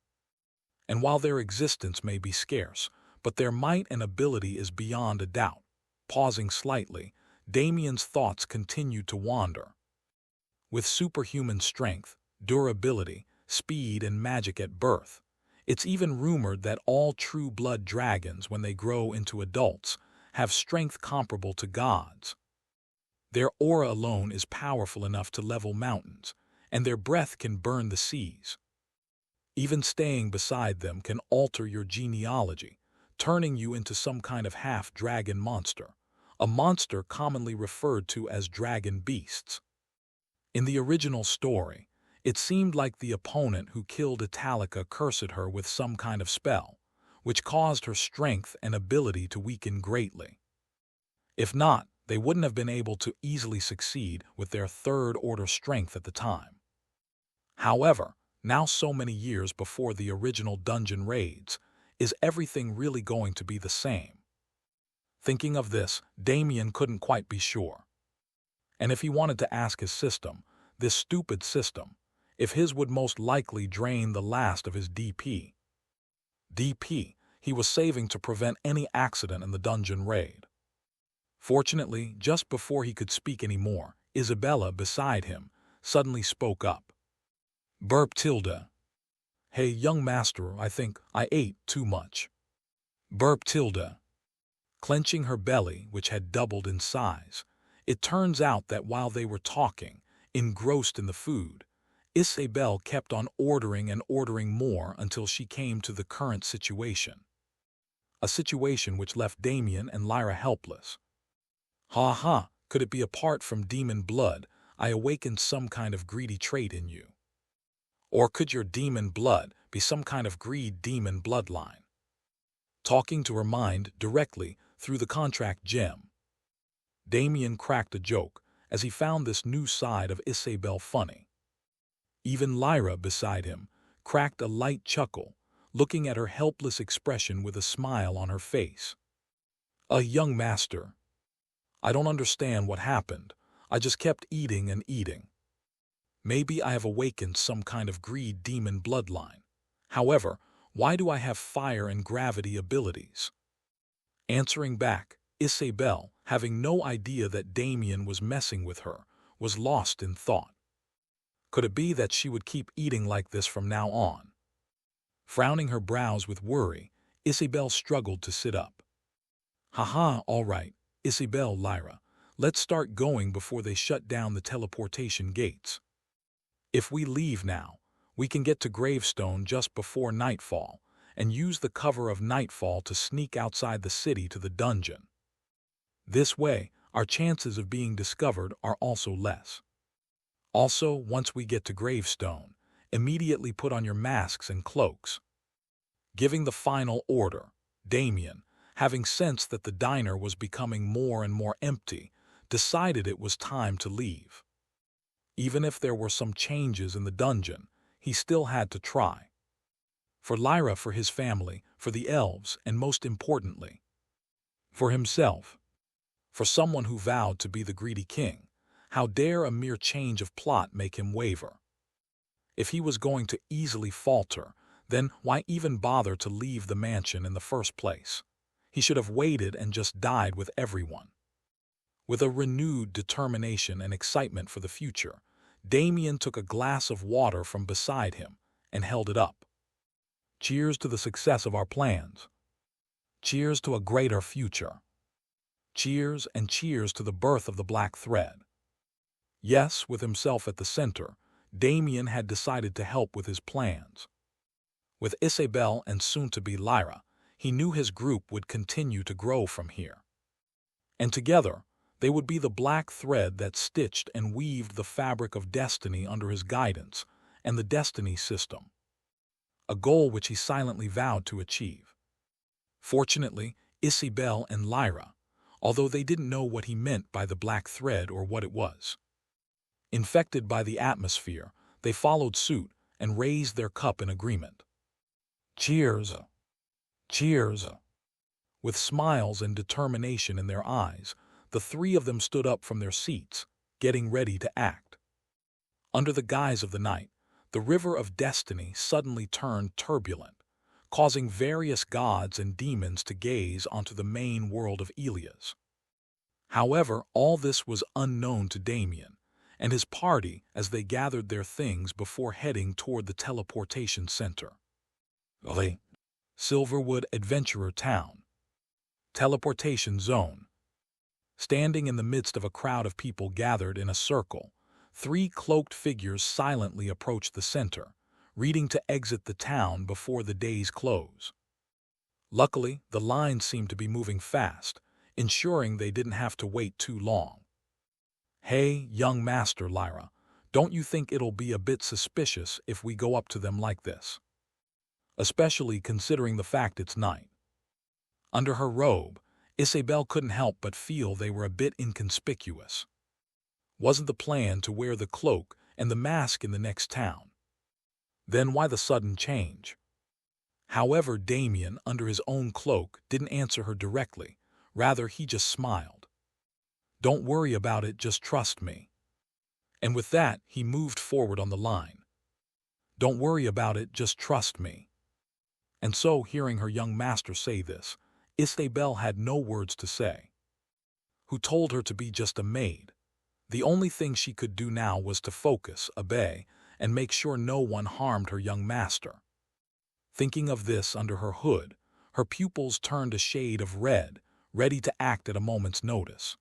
And while their existence may be scarce, but their might and ability is beyond a doubt. Pausing slightly, Damien's thoughts continued to wander. With superhuman strength, durability, speed, and magic at birth, it's even rumored that all true-blood dragons, when they grow into adults, have strength comparable to gods. Their aura alone is powerful enough to level mountains, and their breath can burn the seas. Even staying beside them can alter your genealogy, turning you into some kind of half-dragon monster, a monster commonly referred to as dragon beasts. In the original story, it seemed like the opponent who killed Italica cursed her with some kind of spell, which caused her strength and ability to weaken greatly. If not, they wouldn't have been able to easily succeed with their third-order strength at the time. However, now so many years before the original dungeon raids, is everything really going to be the same? Thinking of this, Damien couldn't quite be sure. And if he wanted to ask his system, this stupid system, if his would most likely drain the last of his DP. He was saving to prevent any accident in the dungeon raid. Fortunately, just before he could speak anymore, Isabella beside him suddenly spoke up. Burp tilde. Hey, young master, I think I ate too much. Burp tilde. Clenching her belly, which had doubled in size, it turns out that while they were talking, engrossed in the food, Isabel kept on ordering and ordering more until she came to the current situation. A situation which left Damien and Lyra helpless. Ha ha, could it be apart from demon blood, I awakened some kind of greedy trait in you? Or could your demon blood be some kind of greed demon bloodline? Talking to her mind directly through the contract gem, Damien cracked a joke as he found this new side of Isabel funny. Even Lyra beside him cracked a light chuckle, looking at her helpless expression with a smile on her face. A young master. I don't understand what happened. I just kept eating and eating. Maybe I have awakened some kind of greed demon bloodline. However, why do I have fire and gravity abilities? Answering back, Isabel, having no idea that Damien was messing with her, was lost in thought. Could it be that she would keep eating like this from now on? Frowning her brows with worry, Isabel struggled to sit up. Haha, all right, Isabel, Lyra, let's start going before they shut down the teleportation gates. If we leave now, we can get to Gravestone just before nightfall and use the cover of nightfall to sneak outside the city to the dungeon. This way, our chances of being discovered are also less. Also, once we get to Gravestone, immediately put on your masks and cloaks. Giving the final order, Damien, having sensed that the diner was becoming more and more empty, decided it was time to leave. Even if there were some changes in the dungeon, he still had to try. For Lyra, for his family, for the elves, and most importantly, for himself. For someone who vowed to be the greedy king, how dare a mere change of plot make him waver? If he was going to easily falter, then why even bother to leave the mansion in the first place? He should have waited and just died with everyone. With a renewed determination and excitement for the future, Damien took a glass of water from beside him and held it up. Cheers to the success of our plans. Cheers to a greater future. Cheers and cheers to the birth of the Black Thread. Yes, with himself at the center, Damien had decided to help with his plans. With Isabel and soon-to-be Lyra, he knew his group would continue to grow from here. And together, they would be the black thread that stitched and weaved the fabric of destiny under his guidance and the destiny system. A goal which he silently vowed to achieve. Fortunately, Isabel and Lyra, although they didn't know what he meant by the black thread or what it was. Infected by the atmosphere, they followed suit and raised their cup in agreement. Cheers! Cheers! With smiles and determination in their eyes, the three of them stood up from their seats, getting ready to act. Under the guise of the night, the river of destiny suddenly turned turbulent, causing various gods and demons to gaze onto the main world of Elias. However, all this was unknown to Damien and his party as they gathered their things before heading toward the teleportation center. The Silverwood Adventurer Town. Teleportation Zone. Standing in the midst of a crowd of people gathered in a circle, three cloaked figures silently approached the center, reading to exit the town before the day's close. Luckily, the line seemed to be moving fast, ensuring they didn't have to wait too long. "Hey, young master Lyra, don't you think it'll be a bit suspicious if we go up to them like this? Especially considering the fact it's night." Under her robe, Isabel couldn't help but feel they were a bit inconspicuous. Wasn't the plan to wear the cloak and the mask in the next town? Then why the sudden change? However, Damien, under his own cloak, didn't answer her directly. Rather, he just smiled. "Don't worry about it, just trust me." And with that, he moved forward on the line. "Don't worry about it, just trust me." And so, hearing her young master say this, Isabel had no words to say. Who told her to be just a maid? The only thing she could do now was to focus, obey, and make sure no one harmed her young master. Thinking of this under her hood, her pupils turned a shade of red, ready to act at a moment's notice.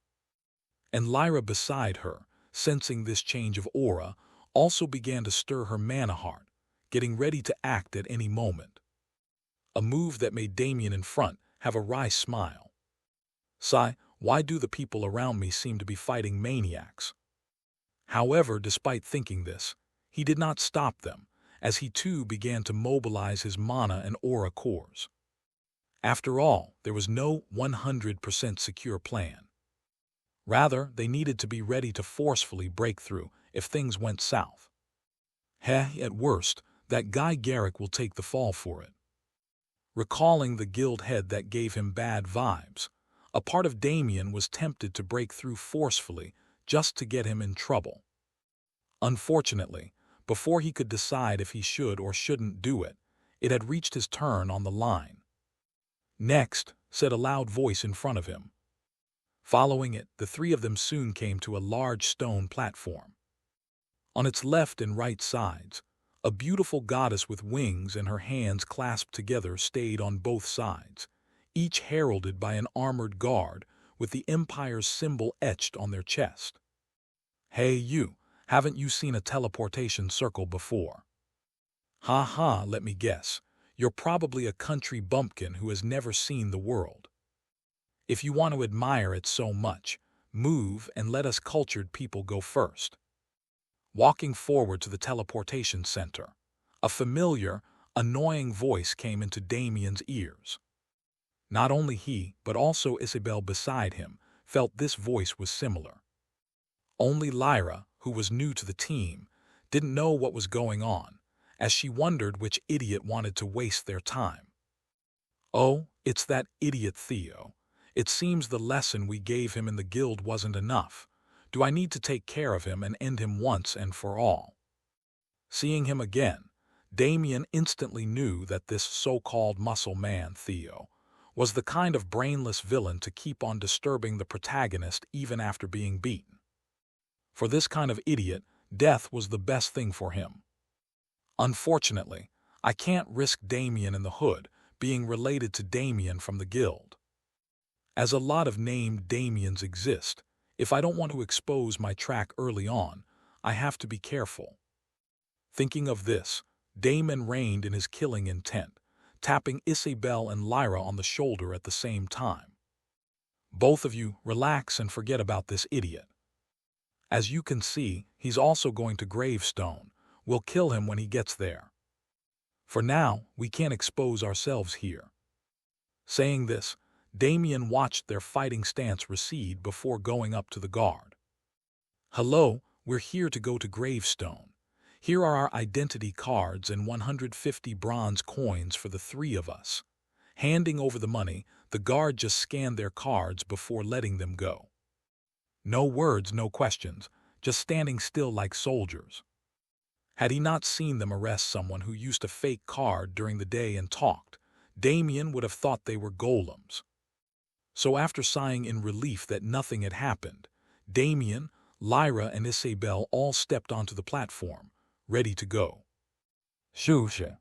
And Lyra beside her, sensing this change of aura, also began to stir her mana heart, getting ready to act at any moment. A move that made Damien in front have a wry smile. "Sigh, why do the people around me seem to be fighting maniacs?" However, despite thinking this, he did not stop them, as he too began to mobilize his mana and aura cores. After all, there was no 100% secure plan. Rather, they needed to be ready to forcefully break through if things went south. At worst, that guy Garrick will take the fall for it. Recalling the guild head that gave him bad vibes, a part of Damien was tempted to break through forcefully just to get him in trouble. Unfortunately, before he could decide if he should or shouldn't do it, it had reached his turn on the line. "Next," said a loud voice in front of him. Following it, the three of them soon came to a large stone platform. On its left and right sides, a beautiful goddess with wings and her hands clasped together stayed on both sides, each heralded by an armored guard with the Empire's symbol etched on their chest. "Hey you, haven't you seen a teleportation circle before?" "Ha ha, let me guess. You're probably a country bumpkin who has never seen the world. If you want to admire it so much, move and let us cultured people go first." Walking forward to the teleportation center, a familiar, annoying voice came into Damien's ears. Not only he, but also Isabel beside him, felt this voice was similar. Only Lyra, who was new to the team, didn't know what was going on, as she wondered which idiot wanted to waste their time. "Oh, it's that idiot Theo. It seems the lesson we gave him in the guild wasn't enough. Do I need to take care of him and end him once and for all?" Seeing him again, Damien instantly knew that this so-called muscle man, Theo, was the kind of brainless villain to keep on disturbing the protagonist even after being beaten. For this kind of idiot, death was the best thing for him. Unfortunately, I can't risk Damien in the hood being related to Damien from the guild. As a lot of named Damiens exist, if I don't want to expose my track early on, I have to be careful. Thinking of this, Damien reined in his killing intent, tapping Isabel and Lyra on the shoulder at the same time. "Both of you, relax and forget about this idiot. As you can see, he's also going to Gravestone. We'll kill him when he gets there. For now, we can't expose ourselves here." Saying this, Damien watched their fighting stance recede before going up to the guard. "Hello, we're here to go to Gravestone. Here are our identity cards and 150 bronze coins for the three of us." Handing over the money, the guard just scanned their cards before letting them go. No words, no questions, just standing still like soldiers. Had he not seen them arrest someone who used a fake card during the day and talked, Damien would have thought they were golems. So after sighing in relief that nothing had happened, Damien, Lyra, and Isabel all stepped onto the platform, ready to go. Shusha.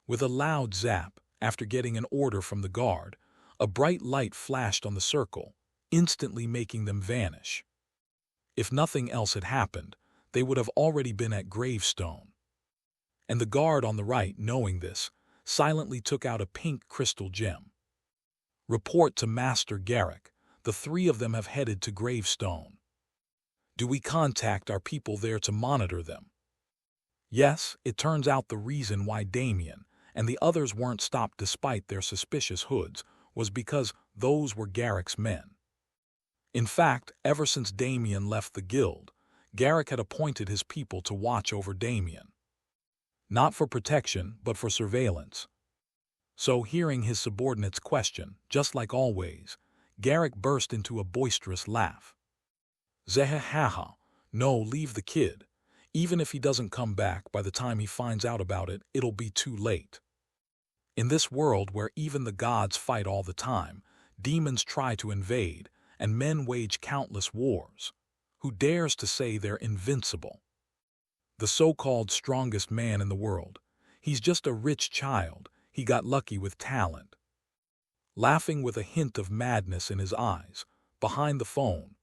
With a loud zap, after getting an order from the guard, a bright light flashed on the circle, instantly making them vanish. If nothing else had happened, they would have already been at Gravestone. And the guard on the right, knowing this, silently took out a pink crystal gem. Report to Master Garrick. The three of them have headed to Gravestone. Do we contact our people there to monitor them? Yes, it turns out the reason why Damien and the others weren't stopped despite their suspicious hoods was because those were Garrick's men. In fact, ever since Damien left the guild, Garrick had appointed his people to watch over Damien. Not for protection, but for surveillance. So, hearing his subordinate's question, just like always, Garrick burst into a boisterous laugh. Zehahaha, no, leave the kid. Even if he doesn't come back by the time he finds out about it, it'll be too late. In this world where even the gods fight all the time, demons try to invade, and men wage countless wars. Who dares to say they're invincible? The so-called strongest man in the world. He's just a rich child. He got lucky with talent. Laughing with a hint of madness in his eyes, behind the phone,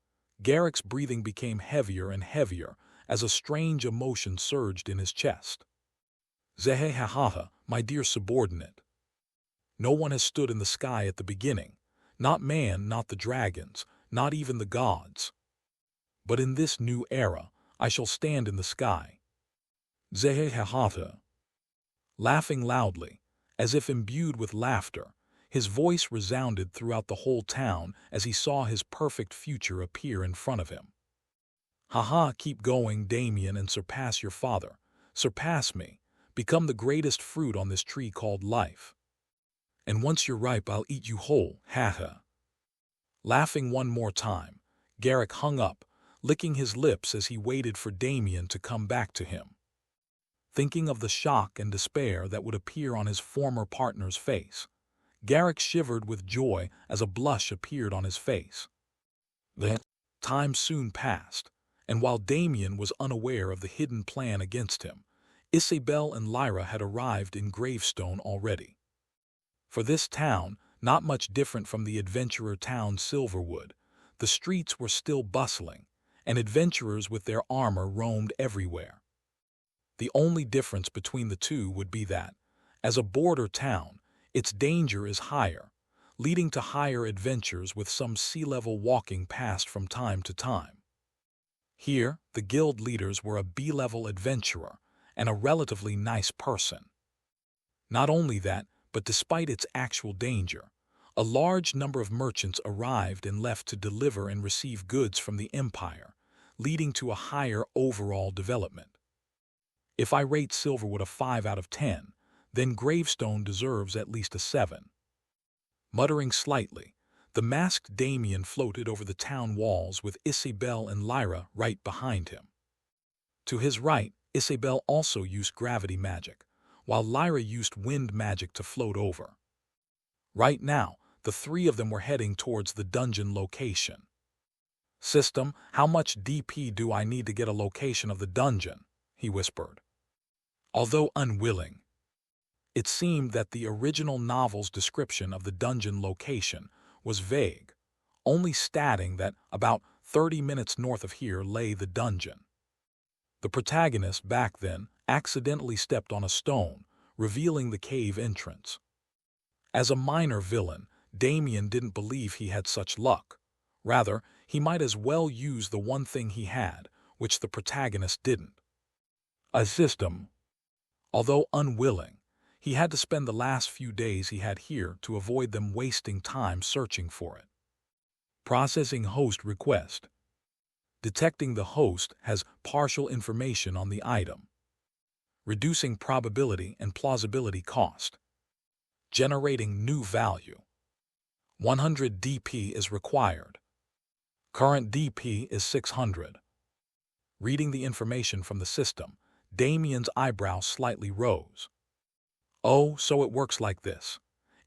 Garrick's breathing became heavier and heavier as a strange emotion surged in his chest. Zehehaha, my dear subordinate. No one has stood in the sky at the beginning. Not man, not the dragons, not even the gods. But in this new era, I shall stand in the sky. Zehehaha. Laughing loudly, as if imbued with laughter, his voice resounded throughout the whole town as he saw his perfect future appear in front of him. Haha, keep going, Damien, and surpass your father. Surpass me. Become the greatest fruit on this tree called life. And once you're ripe, I'll eat you whole, haha. Laughing one more time, Garrick hung up, licking his lips as he waited for Damien to come back to him. Thinking of the shock and despair that would appear on his former partner's face, Garrick shivered with joy as a blush appeared on his face. The time soon passed, and while Damien was unaware of the hidden plan against him, Isabel and Lyra had arrived in Gravestone already. For this town, not much different from the adventurer town Silverwood, the streets were still bustling, and adventurers with their armor roamed everywhere. The only difference between the two would be that, as a border town, its danger is higher, leading to higher adventures with some sea-level walking past from time to time. Here, the guild leaders were a B-level adventurer and a relatively nice person. Not only that, but despite its actual danger, a large number of merchants arrived and left to deliver and receive goods from the Empire, leading to a higher overall development. If I rate Silverwood a 5 out of 10, then Gravestone deserves at least a 7. Muttering slightly, the masked Damien floated over the town walls with Isabel and Lyra right behind him. To his right, Isabel also used gravity magic, while Lyra used wind magic to float over. Right now, the three of them were heading towards the dungeon location. System, how much DP do I need to get a location of the dungeon? He whispered. Although unwilling, it seemed that the original novel's description of the dungeon location was vague, only stating that about 30 minutes north of here lay the dungeon. The protagonist back then accidentally stepped on a stone, revealing the cave entrance. As a minor villain, Damien didn't believe he had such luck. Rather, he might as well use the one thing he had, which the protagonist didn't. A system. Although unwilling, he had to spend the last few days he had here to avoid them wasting time searching for it. Processing host request. Detecting the host has partial information on the item. Reducing probability and plausibility cost. Generating new value. 100 DP is required. Current DP is 600. Reading the information from the system, Damien's eyebrows slightly rose. Oh, so it works like this.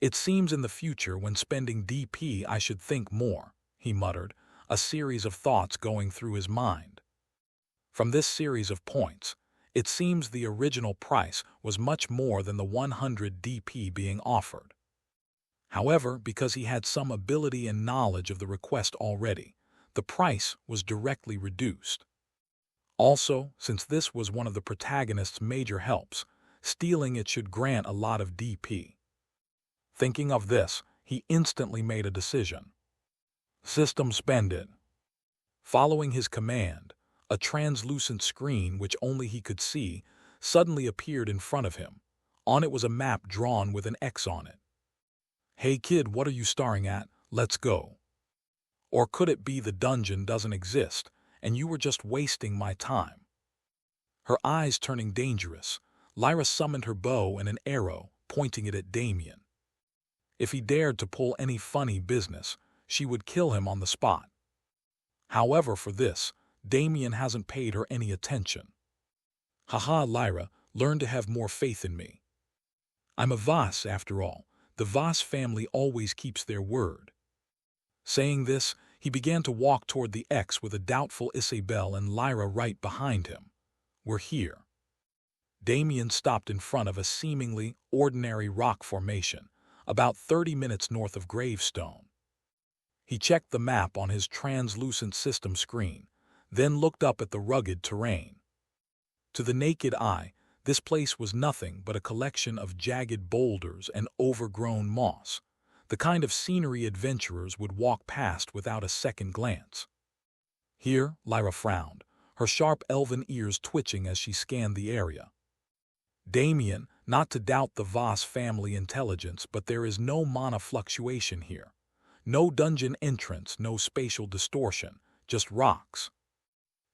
It seems in the future when spending DP I should think more, he muttered, a series of thoughts going through his mind. From this series of points, it seems the original price was much more than the 100 DP being offered. However, because he had some ability and knowledge of the request already, the price was directly reduced. Also, since this was one of the protagonist's major helps, Stealing it should grant a lot of DP. Thinking of this, he instantly made a decision. System suspended. Following his command, a translucent screen which only he could see suddenly appeared in front of him. On it was a map drawn with an X on it. Hey kid, what are you staring at? Let's go. Or could it be the dungeon doesn't exist, and you were just wasting my time? Her eyes turning dangerous, Lyra summoned her bow and an arrow, pointing it at Damien. If he dared to pull any funny business, she would kill him on the spot. However, for this, Damien hasn't paid her any attention. Haha, Lyra, learn to have more faith in me. I'm a Voss, after all. The Voss family always keeps their word. Saying this, he began to walk toward the X with a doubtful Isabel and Lyra right behind him. We're here. Damien stopped in front of a seemingly ordinary rock formation, about 30 minutes north of Gravestone. He checked the map on his translucent system screen, then looked up at the rugged terrain. To the naked eye, this place was nothing but a collection of jagged boulders and overgrown moss, the kind of scenery adventurers would walk past without a second glance. Here, Lyra frowned, her sharp elven ears twitching as she scanned the area. Damien, not to doubt the Voss family intelligence, but there is no mana fluctuation here. No dungeon entrance, no spatial distortion, just rocks.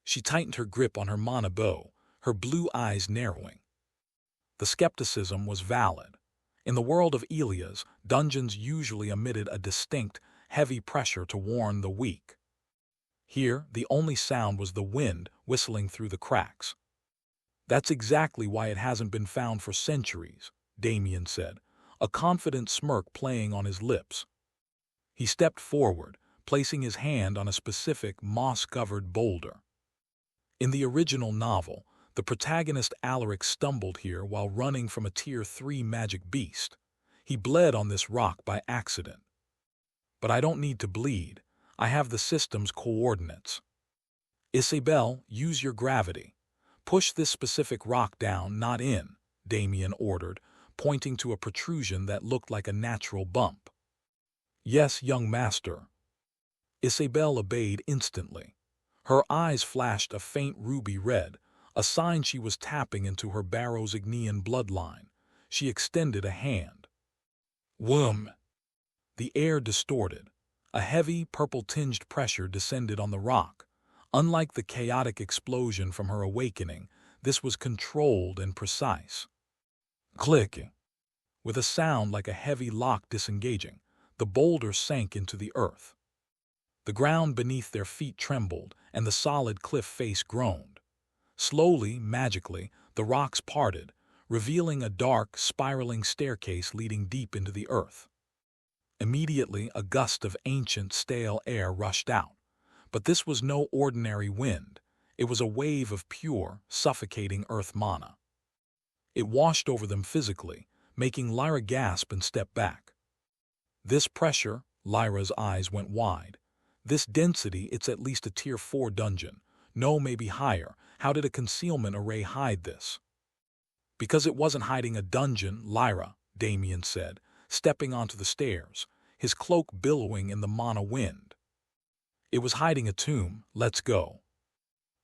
She tightened her grip on her mana bow, her blue eyes narrowing. The skepticism was valid. In the world of Elias, dungeons usually emitted a distinct, heavy pressure to warn the weak. Here, the only sound was the wind whistling through the cracks. That's exactly why it hasn't been found for centuries, Damien said, a confident smirk playing on his lips. He stepped forward, placing his hand on a specific moss-covered boulder. In the original novel, the protagonist Alaric stumbled here while running from a Tier 3 magic beast. He bled on this rock by accident. But I don't need to bleed. I have the system's coordinates. Isabel, use your gravity. Push this specific rock down, not in, Damien ordered, pointing to a protrusion that looked like a natural bump. Yes, young master. Isabel obeyed instantly. Her eyes flashed a faint ruby red, a sign she was tapping into her Barrows-Ignean bloodline. She extended a hand. Whoom! The air distorted. A heavy, purple-tinged pressure descended on the rock. Unlike the chaotic explosion from her awakening, this was controlled and precise. Click! With a sound like a heavy lock disengaging, the boulder sank into the earth. The ground beneath their feet trembled, and the solid cliff face groaned. Slowly, magically, the rocks parted, revealing a dark, spiraling staircase leading deep into the earth. Immediately, a gust of ancient, stale air rushed out. But this was no ordinary wind. It was a wave of pure, suffocating earth mana. It washed over them physically, making Lyra gasp and step back. This pressure, Lyra's eyes went wide. This density, it's at least a Tier 4 dungeon. No, maybe higher. How did a concealment array hide this? Because it wasn't hiding a dungeon, Lyra, Damien said, stepping onto the stairs, his cloak billowing in the mana wind. It was hiding a tomb. Let's go.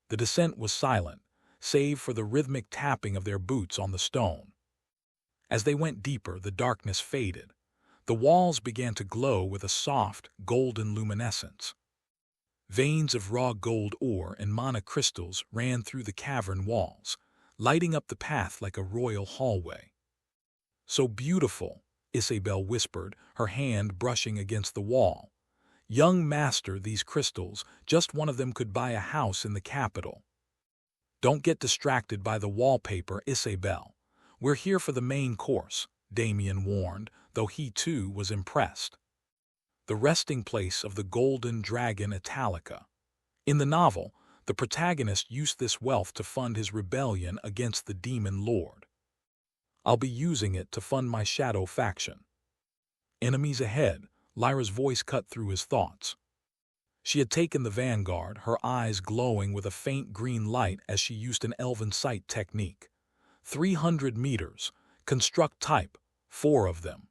The descent was silent, save for the rhythmic tapping of their boots on the stone. As they went deeper, the darkness faded. The walls began to glow with a soft, golden luminescence. Veins of raw gold ore and mana crystals ran through the cavern walls, lighting up the path like a royal hallway. So beautiful, Isabel whispered, her hand brushing against the wall. Young master, these crystals, just one of them could buy a house in the capital. Don't get distracted by the wallpaper, Isabel. We're here for the main course, Damien warned, though he too was impressed. The resting place of the golden dragon Italica. In the novel, the protagonist used this wealth to fund his rebellion against the demon lord. I'll be using it to fund my shadow faction. Enemies ahead, Lyra's voice cut through his thoughts. She had taken the vanguard, her eyes glowing with a faint green light as she used an elven sight technique. 300 meters. Construct type, 4 of them.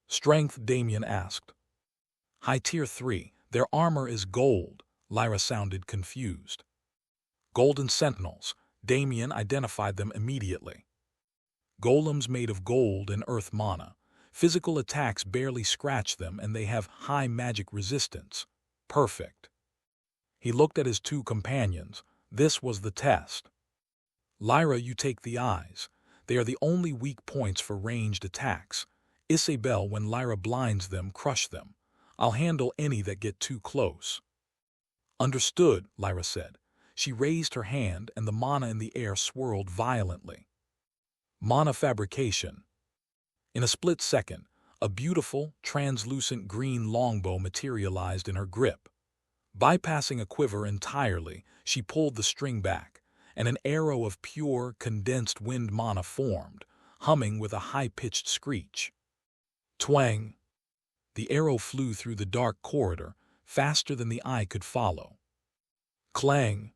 Strength, Damien asked. High tier 3. Their armor is gold. Lyra sounded confused. Golden sentinels. Damien identified them immediately. Golems made of gold and earth mana. Physical attacks barely scratch them and they have high magic resistance. Perfect. He looked at his 2 companions. This was the test. Lyra, you take the eyes. They are the only weak points for ranged attacks. Isabel, when Lyra blinds them, crush them. I'll handle any that get too close. Understood, Lyra said. She raised her hand and the mana in the air swirled violently. Mana fabrication. In a split second, a beautiful, translucent green longbow materialized in her grip. Bypassing a quiver entirely, she pulled the string back, and an arrow of pure, condensed wind mana formed, humming with a high-pitched screech. Twang! The arrow flew through the dark corridor, faster than the eye could follow. Clang!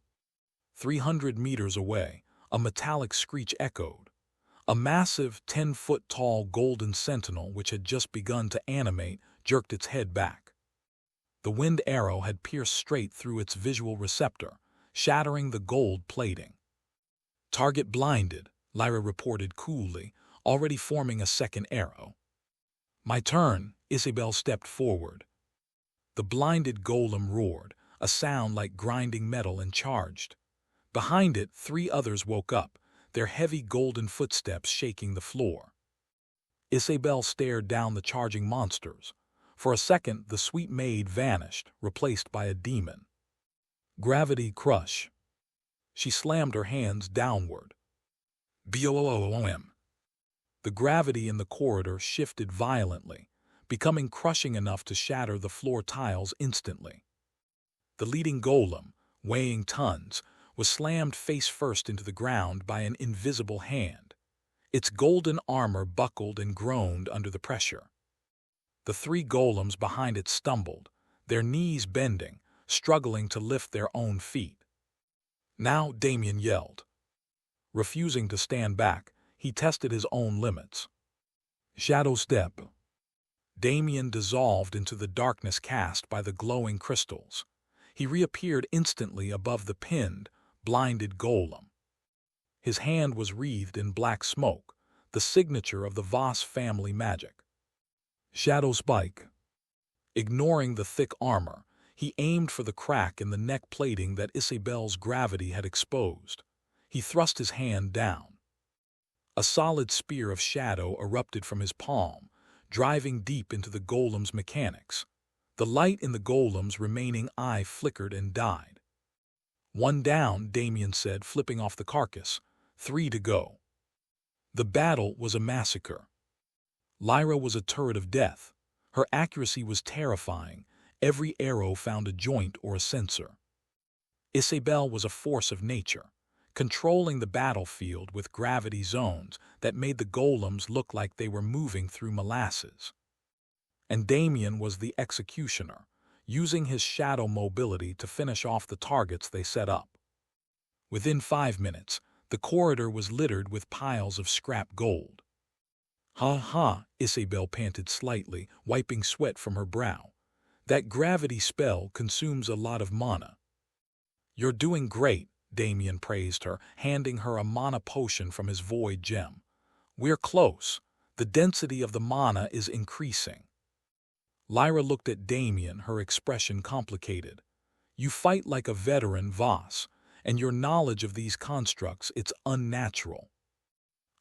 300 meters away, a metallic screech echoed. A massive, 10-foot-tall golden sentinel, which had just begun to animate, jerked its head back. The wind arrow had pierced straight through its visual receptor, shattering the gold plating. Target blinded, Lyra reported coolly, already forming a second arrow. My turn, Isabel stepped forward. The blinded golem roared, a sound like grinding metal, and charged. Behind it, 3 others woke up, their heavy golden footsteps shaking the floor. Isabel stared down the charging monsters. For a second, the sweet maid vanished, replaced by a demon. Gravity crush. She slammed her hands downward. Boom. The gravity in the corridor shifted violently, becoming crushing enough to shatter the floor tiles instantly. The leading golem, weighing tons, was slammed face first into the ground by an invisible hand. Its golden armor buckled and groaned under the pressure. The 3 golems behind it stumbled, their knees bending, struggling to lift their own feet. Now, Damien yelled. Refusing to stand back, he tested his own limits. Shadow step. Damien dissolved into the darkness cast by the glowing crystals. He reappeared instantly above the pinned, blinded golem. His hand was wreathed in black smoke, the signature of the Voss family magic. Shadow spike. Ignoring the thick armor, he aimed for the crack in the neck plating that Isabel's gravity had exposed. He thrust his hand down. A solid spear of shadow erupted from his palm, driving deep into the golem's mechanics. The light in the golem's remaining eye flickered and died. 1 down, Damien said, flipping off the carcass. 3 to go. The battle was a massacre. Lyra was a turret of death. Her accuracy was terrifying. Every arrow found a joint or a sensor. Isabel was a force of nature, controlling the battlefield with gravity zones that made the golems look like they were moving through molasses. And Damien was the executioner, using his shadow mobility to finish off the targets they set up. Within 5 minutes, the corridor was littered with piles of scrap gold. Ha ha, Isabel panted slightly, wiping sweat from her brow. That gravity spell consumes a lot of mana. You're doing great, Damien praised her, handing her a mana potion from his void gem. We're close. The density of the mana is increasing. Lyra looked at Damien, her expression complicated. You fight like a veteran, Voss, and your knowledge of these constructs, it's unnatural.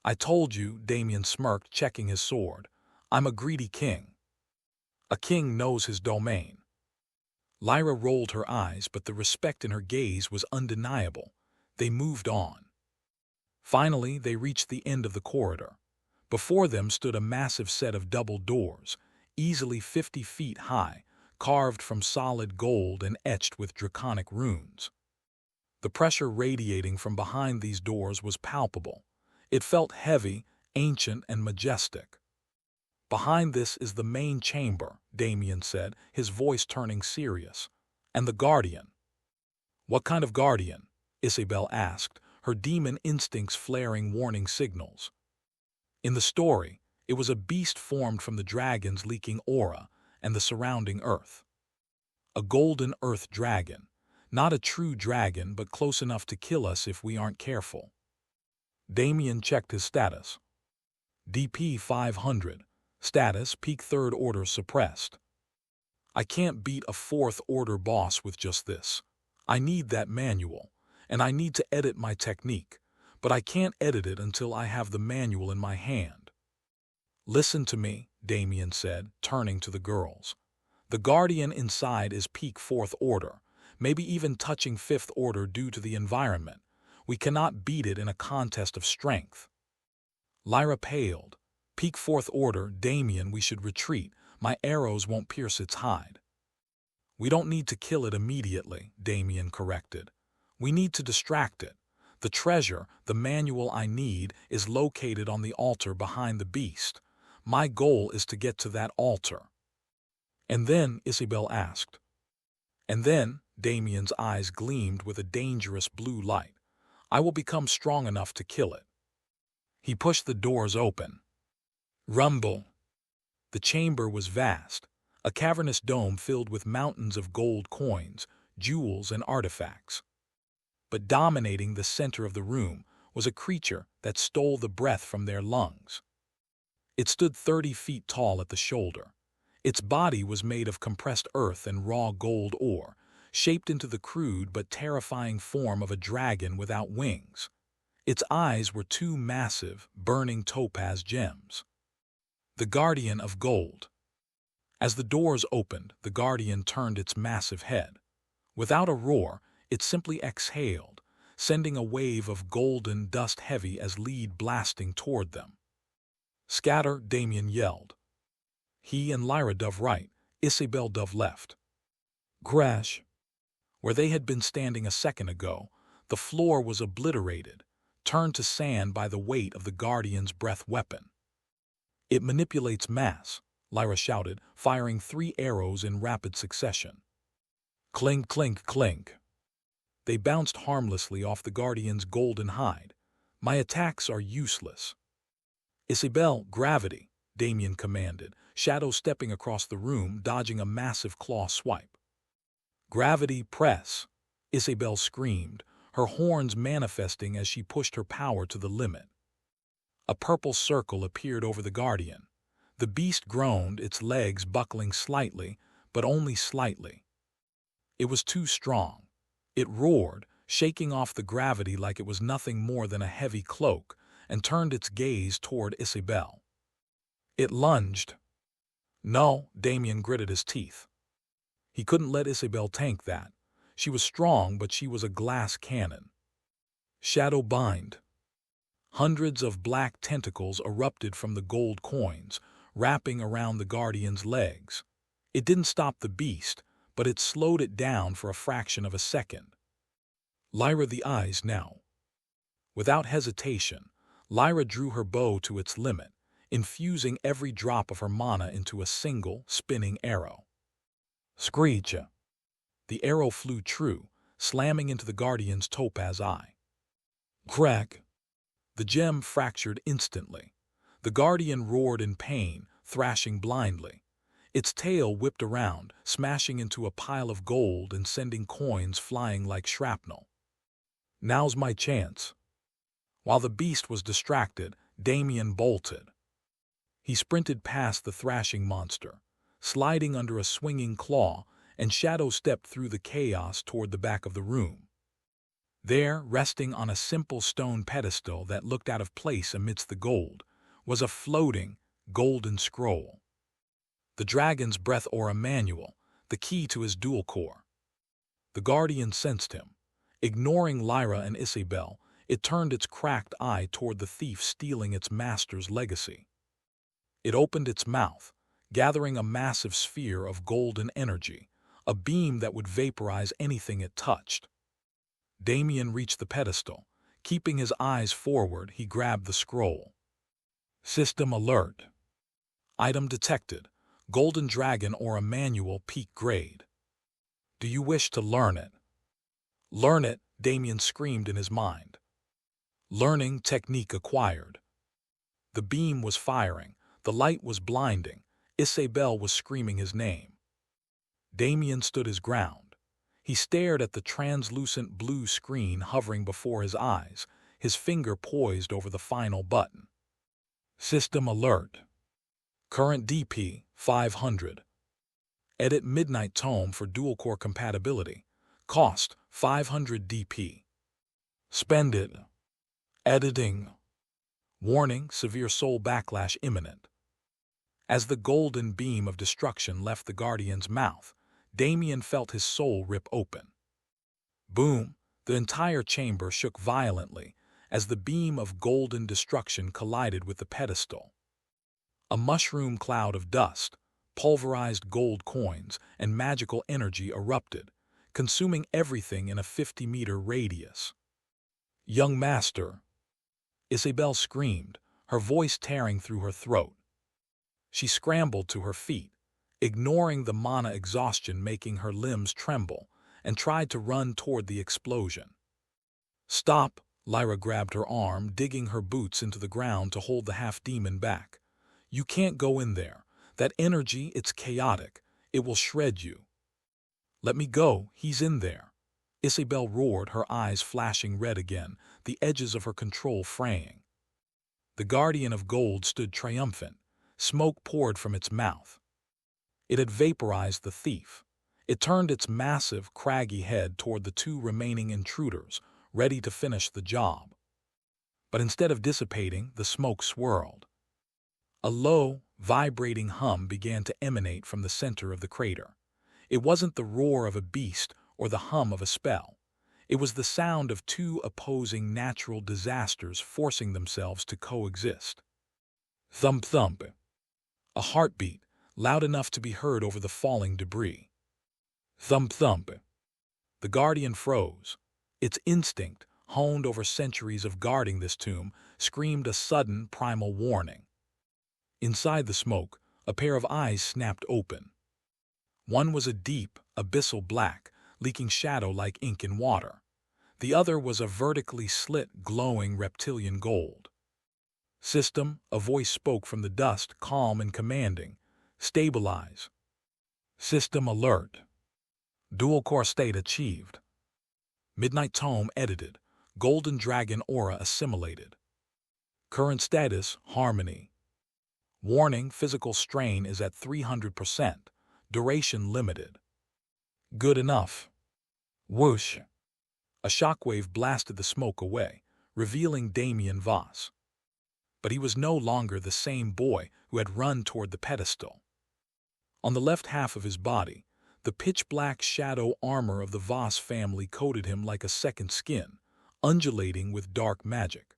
I told you, Damien smirked, checking his sword. I'm a greedy king. A king knows his domain. Lyra rolled her eyes, but the respect in her gaze was undeniable. They moved on. Finally, they reached the end of the corridor. Before them stood a massive set of double doors, easily 50 feet high, carved from solid gold and etched with draconic runes. The pressure radiating from behind these doors was palpable. It felt heavy, ancient, and majestic. Behind this is the main chamber, Damien said, his voice turning serious. And the guardian. What kind of guardian? Isabel asked, her demon instincts flaring warning signals. In the story, it was a beast formed from the dragon's leaking aura and the surrounding earth. A golden earth dragon, not a true dragon but close enough to kill us if we aren't careful. Damien checked his status. DP 500. Status peak 3rd order suppressed. I can't beat a 4th order boss with just this. I need that manual, and I need to edit my technique, but I can't edit it until I have the manual in my hand. Listen to me, Damien said, turning to the girls. The guardian inside is peak 4th order, maybe even touching 5th order due to the environment. We cannot beat it in a contest of strength. Lyra paled. Peak 4th order, Damien, we should retreat. My arrows won't pierce its hide. We don't need to kill it immediately, Damien corrected. We need to distract it. The treasure, the manual I need, is located on the altar behind the beast. My goal is to get to that altar. And then, Isabel asked. And then, Damien's eyes gleamed with a dangerous blue light. I will become strong enough to kill it. He pushed the doors open. Rumble. The chamber was vast, a cavernous dome filled with mountains of gold coins, jewels, and artifacts. But dominating the center of the room was a creature that stole the breath from their lungs. It stood 30 feet tall at the shoulder. Its body was made of compressed earth and raw gold ore, shaped into the crude but terrifying form of a dragon without wings. Its eyes were 2 massive, burning topaz gems. The Guardian of Gold. As the doors opened, the Guardian turned its massive head. Without a roar, it simply exhaled, sending a wave of golden dust heavy as lead blasting toward them. Scatter, Damien yelled. He and Lyra dove right, Isabel dove left. Crash. Where they had been standing a second ago, the floor was obliterated, turned to sand by the weight of the Guardian's breath weapon. It manipulates mass, Lyra shouted, firing 3 arrows in rapid succession. Clink, clink, clink. They bounced harmlessly off the Guardian's golden hide. My attacks are useless. Isabel, gravity, Damien commanded, shadow stepping across the room, dodging a massive claw swipe. Gravity, press, Isabel screamed, her horns manifesting as she pushed her power to the limit. A purple circle appeared over the Guardian. The beast groaned, its legs buckling slightly, but only slightly. It was too strong. It roared, shaking off the gravity like it was nothing more than a heavy cloak, and turned its gaze toward Isabel. It lunged. No, Damien gritted his teeth. He couldn't let Isabel tank that. She was strong, but she was a glass cannon. Shadow bind. Hundreds of black tentacles erupted from the gold coins, wrapping around the Guardian's legs. It didn't stop the beast, but it slowed it down for a fraction of a second. Lyra the eyes now. Without hesitation, Lyra drew her bow to its limit, infusing every drop of her mana into a single, spinning arrow. Screech! The arrow flew true, slamming into the Guardian's topaz eye. Crack! The gem fractured instantly. The Guardian roared in pain, thrashing blindly. Its tail whipped around, smashing into a pile of gold and sending coins flying like shrapnel. Now's my chance. While the beast was distracted, Damien bolted. He sprinted past the thrashing monster, sliding under a swinging claw, and shadow stepped through the chaos toward the back of the room. There, resting on a simple stone pedestal that looked out of place amidst the gold, was a floating, golden scroll. The dragon's breath aura manual, the key to his dual core. The Guardian sensed him. Ignoring Lyra and Isabel, it turned its cracked eye toward the thief stealing its master's legacy. It opened its mouth, gathering a massive sphere of golden energy, a beam that would vaporize anything it touched. Damien reached the pedestal. Keeping his eyes forward, he grabbed the scroll. System alert. Item detected. Golden Dragon Aura Manual Peak Grade. Do you wish to learn it? Learn it, Damien screamed in his mind. Learning technique acquired. The beam was firing, the light was blinding, Isabel was screaming his name. Damien stood his ground. He stared at the translucent blue screen hovering before his eyes, his finger poised over the final button. System alert. Current DP 500. Edit Midnight Tome for dual-core compatibility. Cost 500 DP. Spend it. Editing. Warning, severe soul backlash imminent. As the golden beam of destruction left the Guardian's mouth, Damien felt his soul rip open. Boom! The entire chamber shook violently as the beam of golden destruction collided with the pedestal. A mushroom cloud of dust, pulverized gold coins, and magical energy erupted, consuming everything in a 50-meter radius. "Young master!" Isabel screamed, her voice tearing through her throat. She scrambled to her feet, ignoring the mana exhaustion making her limbs tremble, and tried to run toward the explosion. "Stop!" Lyra grabbed her arm, digging her boots into the ground to hold the half-demon back. "You can't go in there. That energy, it's chaotic. It will shred you." "Let me go, he's in there." Isabel roared, her eyes flashing red again, the edges of her control fraying. The Guardian of Gold stood triumphant. Smoke poured from its mouth. It had vaporized the thief. It turned its massive, craggy head toward the two remaining intruders, ready to finish the job. But instead of dissipating, the smoke swirled. A low, vibrating hum began to emanate from the center of the crater. It wasn't the roar of a beast or the hum of a spell. It was the sound of two opposing natural disasters forcing themselves to coexist. Thump thump. A heartbeat, loud enough to be heard over the falling debris. Thump thump. The Guardian froze. Its instinct, honed over centuries of guarding this tomb, screamed a sudden, primal warning. Inside the smoke, a pair of eyes snapped open. One was a deep, abyssal black, leaking shadow like ink in water. The other was a vertically slit, glowing reptilian gold. "System," a voice spoke from the dust, calm and commanding. "Stabilize." "System alert." Dual-core state achieved. Midnight Tome edited. Golden Dragon aura assimilated. Current status, harmony. Warning, physical strain is at 300%. Duration limited. Good enough. Whoosh! A shockwave blasted the smoke away, revealing Damien Voss. But he was no longer the same boy who had run toward the pedestal. On the left half of his body, the pitch-black shadow armor of the Voss family coated him like a second skin, undulating with dark magic.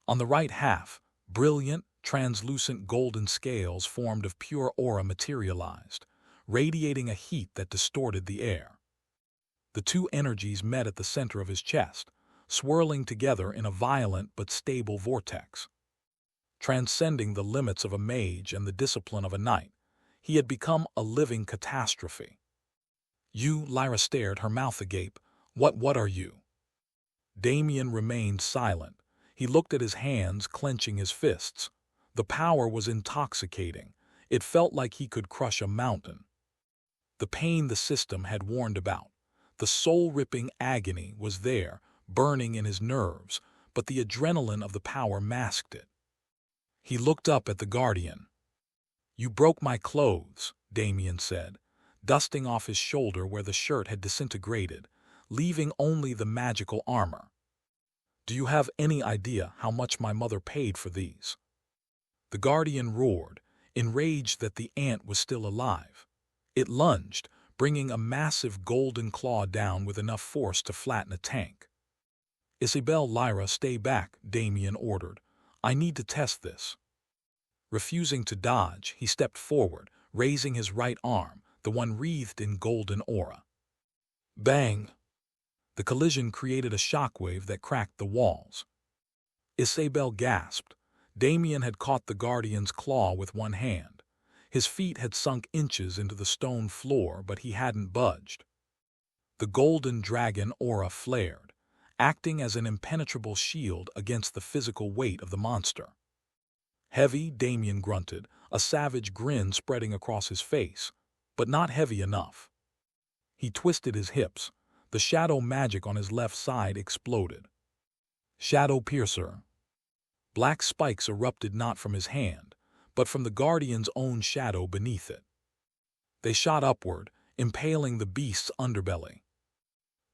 On the right half, brilliant, translucent golden scales formed of pure aura materialized, radiating a heat that distorted the air. The two energies met at the center of his chest, swirling together in a violent but stable vortex. Transcending the limits of a mage and the discipline of a knight, he had become a living catastrophe. "You," Lyra stared, her mouth agape. What are you?" Damien remained silent. He looked at his hands, clenching his fists. The power was intoxicating. It felt like he could crush a mountain. The pain the system had warned about, the soul-ripping agony, was there, burning in his nerves, but the adrenaline of the power masked it. He looked up at the Guardian. "You broke my clothes," Damien said, dusting off his shoulder where the shirt had disintegrated, leaving only the magical armor. "Do you have any idea how much my mother paid for these?" The Guardian roared, enraged that the ant was still alive. It lunged, bringing a massive golden claw down with enough force to flatten a tank. "Isabel, Lyra, stay back," Damien ordered. "I need to test this." Refusing to dodge, he stepped forward, raising his right arm, the one wreathed in golden aura. Bang! The collision created a shockwave that cracked the walls. Isabel gasped. Damien had caught the Guardian's claw with one hand. His feet had sunk inches into the stone floor, but he hadn't budged. The golden dragon aura flared. acting as an impenetrable shield against the physical weight of the monster. Heavy, Damien grunted, a savage grin spreading across his face, but not heavy enough. He twisted his hips. The shadow magic on his left side exploded. Shadow Piercer. Black spikes erupted not from his hand, but from the Guardian's own shadow beneath it. They shot upward, impaling the beast's underbelly.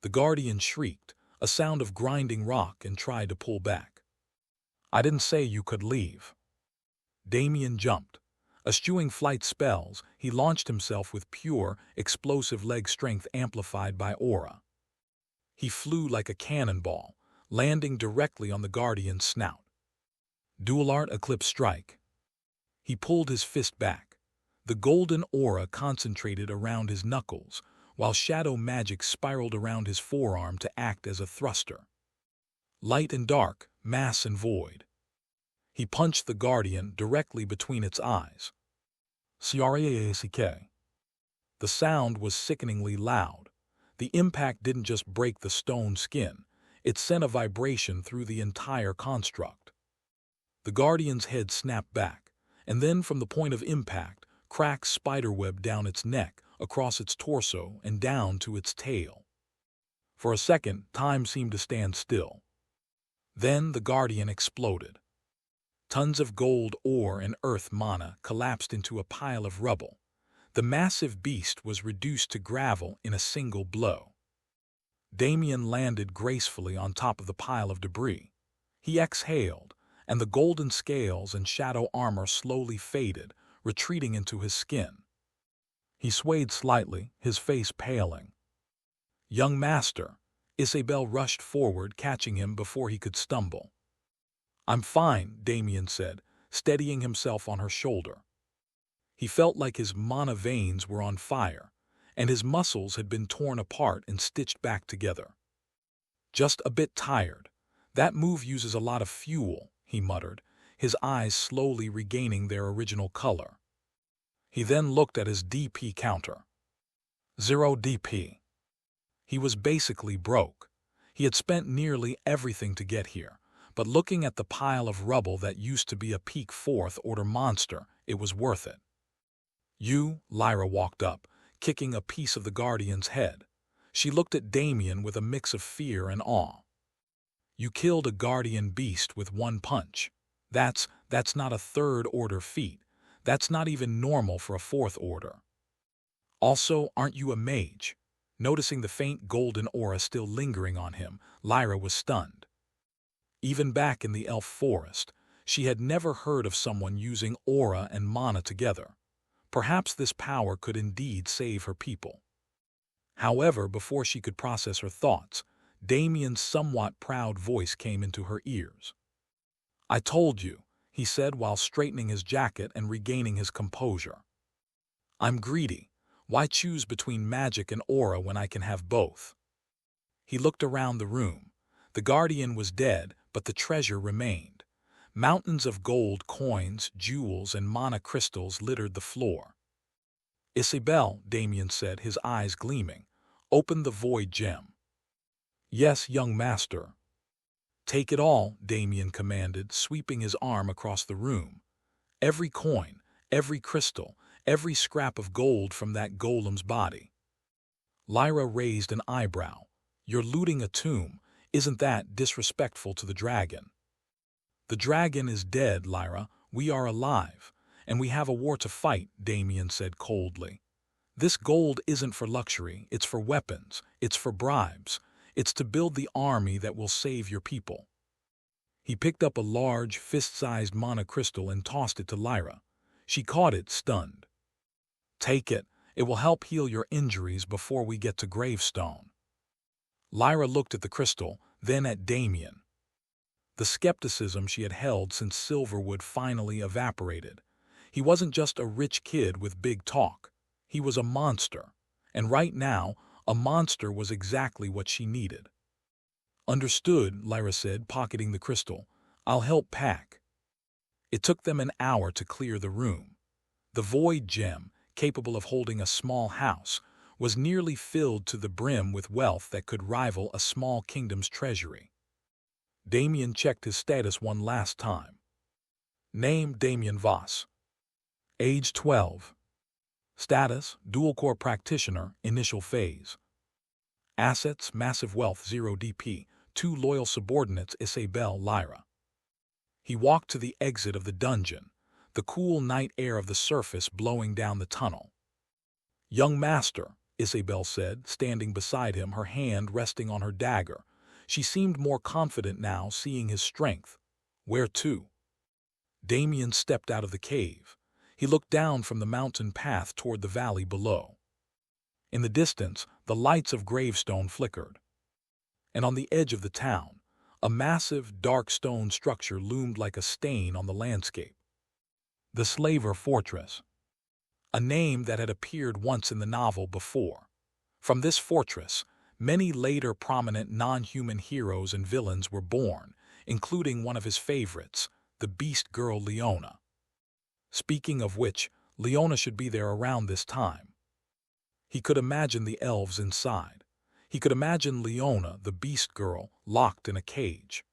The Guardian shrieked, a sound of grinding rock, and tried to pull back. "I didn't say you could leave." Damien jumped. Eschewing flight spells, he launched himself with pure, explosive leg strength amplified by aura. He flew like a cannonball, landing directly on the Guardian's snout. Dual Art Eclipse Strike. He pulled his fist back. The golden aura concentrated around his knuckles, while shadow magic spiraled around his forearm to act as a thruster. Light and dark, mass and void. He punched the Guardian directly between its eyes. Crack. The sound was sickeningly loud. The impact didn't just break the stone skin, it sent a vibration through the entire construct. The Guardian's head snapped back, and then from the point of impact, cracks spiderweb down its neck, across its torso, and down to its tail. For a second, time seemed to stand still. Then the Guardian exploded. Tons of gold ore and earth mana collapsed into a pile of rubble. The massive beast was reduced to gravel in a single blow. Damien landed gracefully on top of the pile of debris. He exhaled, and the golden scales and shadow armor slowly faded, retreating into his skin. He swayed slightly, his face paling. "Young master," Isabel rushed forward, catching him before he could stumble. "I'm fine," Damien said, steadying himself on her shoulder. He felt like his mana veins were on fire, and his muscles had been torn apart and stitched back together. "Just a bit tired. That move uses a lot of fuel," he muttered, his eyes slowly regaining their original color. He then looked at his DP counter. 0 DP. He was basically broke. He had spent nearly everything to get here, but looking at the pile of rubble that used to be a peak fourth-order monster, it was worth it. Lyra walked up, kicking a piece of the Guardian's head. She looked at Damien with a mix of fear and awe. "You killed a Guardian beast with one punch. That's not a third-order feat. That's not even normal for a fourth order. Also, aren't you a mage?" Noticing the faint golden aura still lingering on him, Lyra was stunned. Even back in the elf forest, she had never heard of someone using aura and mana together. Perhaps this power could indeed save her people. However, before she could process her thoughts, Damien's somewhat proud voice came into her ears. "I told you," he said while straightening his jacket and regaining his composure. "I'm greedy. Why choose between magic and aura when I can have both?" He looked around the room. The Guardian was dead, but the treasure remained. Mountains of gold coins, jewels, and mana crystals littered the floor. "Isabel," Damien said, his eyes gleaming, "open the void gem." "Yes, young master." "Take it all," Damien commanded, sweeping his arm across the room. "Every coin, every crystal, every scrap of gold from that golem's body." Lyra raised an eyebrow. "You're looting a tomb. Isn't that disrespectful to the dragon?" "The dragon is dead, Lyra. We are alive, and we have a war to fight," Damien said coldly. "This gold isn't for luxury, it's for weapons, it's for bribes, it's to build the army that will save your people." He picked up a large, fist-sized mana crystal and tossed it to Lyra. She caught it, stunned. "Take it. It will help heal your injuries before we get to Gravestone." Lyra looked at the crystal, then at Damien. The skepticism she had held since Silverwood finally evaporated. He wasn't just a rich kid with big talk. He was a monster. And right now, a monster was exactly what she needed. "Understood," Lyra said, pocketing the crystal. "I'll help pack." It took them an hour to clear the room. The void gem, capable of holding a small house, was nearly filled to the brim with wealth that could rival a small kingdom's treasury. Damien checked his status one last time. Name: Damien Voss. Age: 12. Status: dual-core practitioner, initial phase. Assets: massive wealth, 0 DP, 2 loyal subordinates, Isabel, Lyra. He walked to the exit of the dungeon, the cool night air of the surface blowing down the tunnel. "Young master," Isabel said, standing beside him, her hand resting on her dagger. She seemed more confident now, seeing his strength. "Where to?" Damien stepped out of the cave. He looked down from the mountain path toward the valley below. In the distance, the lights of Gravestone flickered. And on the edge of the town, a massive, dark stone structure loomed like a stain on the landscape. The Slaver Fortress. A name that had appeared once in the novel before. From this fortress, many later prominent non-human heroes and villains were born, including one of his favorites, the beast girl Leona. Speaking of which, Leona should be there around this time. He could imagine the elves inside. He could imagine Leona, the beast girl, locked in a cage.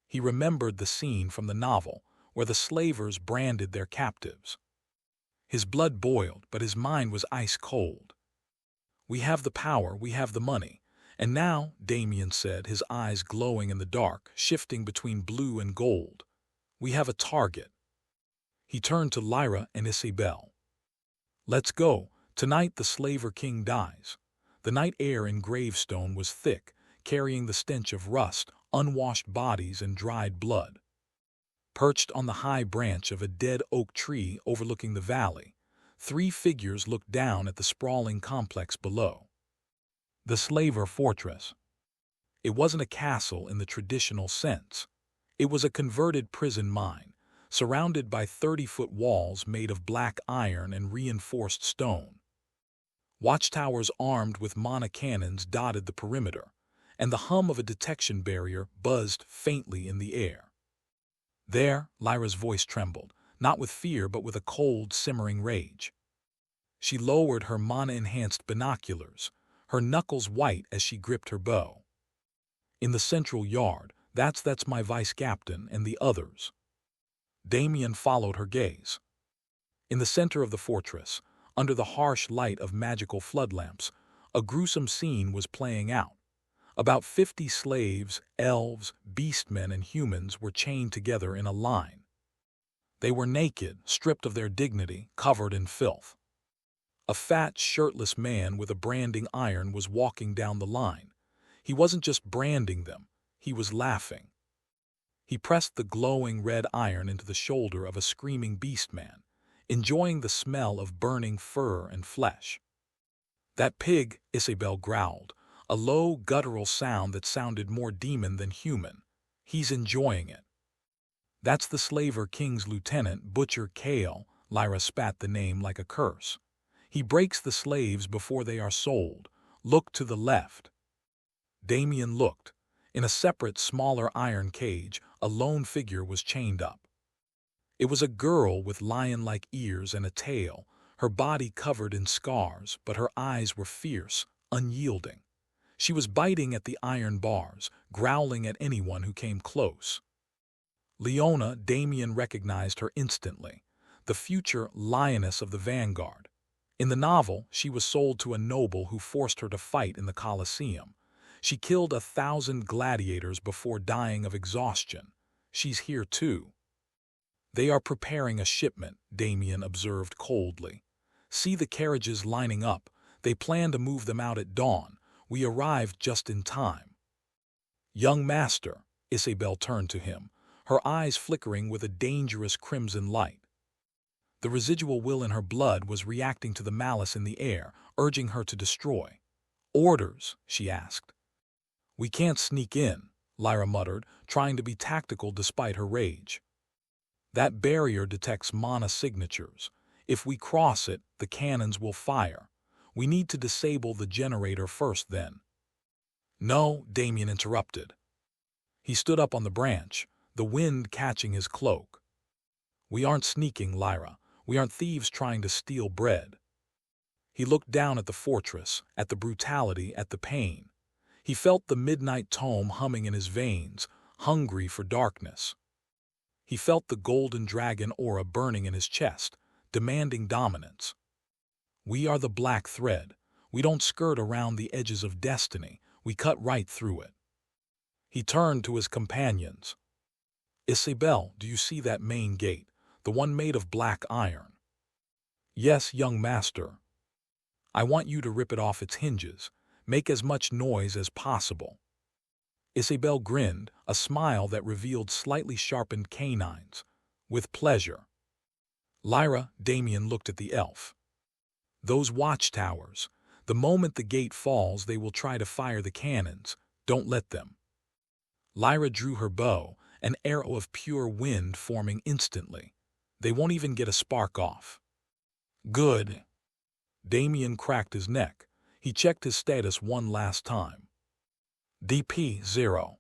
He remembered the scene from the novel where the slavers branded their captives. His blood boiled, but his mind was ice cold. "We have the power, we have the money. And now," Damien said, his eyes glowing in the dark, shifting between blue and gold, "we have a target." He turned to Lyra and Isabel. "Let's go. Tonight the Slaver King dies." The night air in Gravestone was thick, carrying the stench of rust, unwashed bodies, and dried blood. Perched on the high branch of a dead oak tree overlooking the valley, 3 figures looked down at the sprawling complex below. The Slaver Fortress. It wasn't a castle in the traditional sense. It was a converted prison mine, surrounded by 30-foot walls made of black iron and reinforced stone. Watchtowers armed with mana cannons dotted the perimeter, and the hum of a detection barrier buzzed faintly in the air. "There," Lyra's voice trembled, not with fear but with a cold, simmering rage. She lowered her mana-enhanced binoculars, her knuckles white as she gripped her bow. "In the central yard, that's my vice-captain and the others." Damien followed her gaze. In the center of the fortress, under the harsh light of magical floodlamps, a gruesome scene was playing out. About 50 slaves, elves, beastmen, and humans were chained together in a line. They were naked, stripped of their dignity, covered in filth. A fat, shirtless man with a branding iron was walking down the line. He wasn't just branding them, he was laughing. He pressed the glowing red iron into the shoulder of a screaming beastman, enjoying the smell of burning fur and flesh. "That pig," Isabel growled, a low, guttural sound that sounded more demon than human. "He's enjoying it." "That's the Slaver King's lieutenant, Butcher Kale," Lyra spat the name like a curse. "He breaks the slaves before they are sold. Look to the left." Damien looked. In a separate, smaller iron cage, a lone figure was chained up. It was a girl with lion-like ears and a tail, her body covered in scars, but her eyes were fierce, unyielding. She was biting at the iron bars, growling at anyone who came close. Leona, Damien recognized her instantly, the future lioness of the vanguard. In the novel, she was sold to a noble who forced her to fight in the Colosseum. She killed 1,000 gladiators before dying of exhaustion. She's here too. "They are preparing a shipment," Damien observed coldly. "See the carriages lining up. They plan to move them out at dawn. We arrived just in time." "Young master," Isabel turned to him, her eyes flickering with a dangerous crimson light. The residual will in her blood was reacting to the malice in the air, urging her to destroy. "Orders?" she asked. "We can't sneak in," Lyra muttered, trying to be tactical despite her rage. "That barrier detects mana signatures. If we cross it, the cannons will fire. We need to disable the generator first then." "No," Damien interrupted. He stood up on the branch, the wind catching his cloak. "We aren't sneaking, Lyra. We aren't thieves trying to steal bread." He looked down at the fortress, at the brutality, at the pain. He felt the midnight tome humming in his veins, hungry for darkness. He felt the golden dragon aura burning in his chest, demanding dominance. We are the black thread. We don't skirt around the edges of destiny. We cut right through it. He turned to his companions. Isabel, do you see that main gate, the one made of black iron? Yes, young master. I want you to rip it off its hinges. Make as much noise as possible. Isabel grinned, a smile that revealed slightly sharpened canines. With pleasure. Lyra, Damien looked at the elf. Those watchtowers. The moment the gate falls, they will try to fire the cannons. Don't let them. Lyra drew her bow, an arrow of pure wind forming instantly. They won't even get a spark off. Good. Damien cracked his neck. He checked his status one last time. DP 0.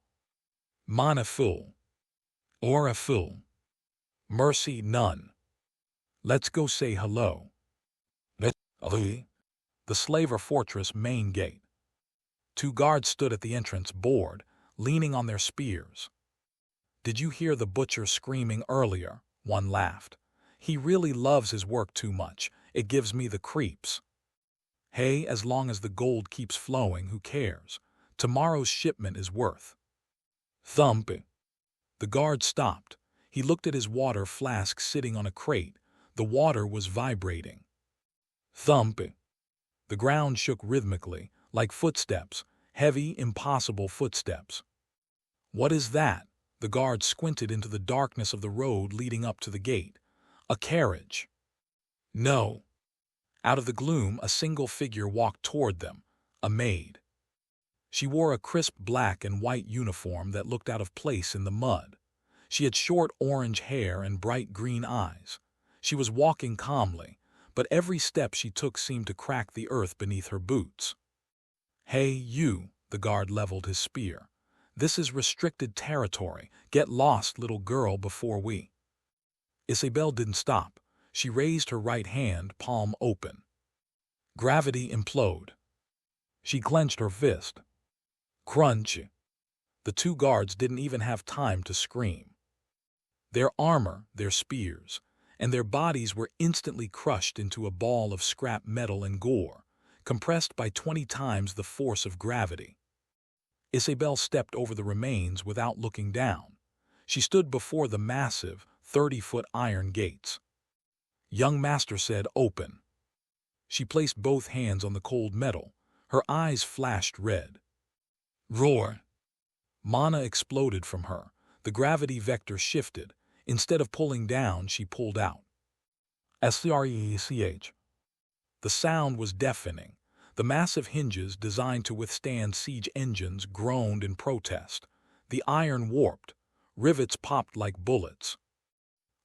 Mana full. Aura full. Mercy none. Let's go say hello. The Slaver Fortress main gate. 2 guards stood at the entrance, bored, leaning on their spears. Did you hear the butcher screaming earlier? One laughed. He really loves his work too much. It gives me the creeps. Hey, as long as the gold keeps flowing, who cares? Tomorrow's shipment is worth. Thump. The guard stopped. He looked at his water flask sitting on a crate. The water was vibrating. Thump. The ground shook rhythmically, like footsteps, heavy, impossible footsteps. What is that? The guard squinted into the darkness of the road leading up to the gate. A carriage. No. Out of the gloom, a single figure walked toward them, a maid. She wore a crisp black and white uniform that looked out of place in the mud. She had short orange hair and bright green eyes. She was walking calmly, but every step she took seemed to crack the earth beneath her boots. Hey, you, the guard leveled his spear. This is restricted territory. Get lost, little girl, before we... Isabel didn't stop. She raised her right hand, palm open. Gravity implode. She clenched her fist. Crunch. The 2 guards didn't even have time to scream. Their armor, their spears, and their bodies were instantly crushed into a ball of scrap metal and gore, compressed by 20 times the force of gravity. Isabel stepped over the remains without looking down. She stood before the massive, 30-foot iron gates. Young master said, open. She placed both hands on the cold metal. Her eyes flashed red. Roar. Mana exploded from her. The gravity vector shifted. Instead of pulling down, she pulled out. Srech. The sound was deafening. The massive hinges designed to withstand siege engines groaned in protest. The iron warped. Rivets popped like bullets.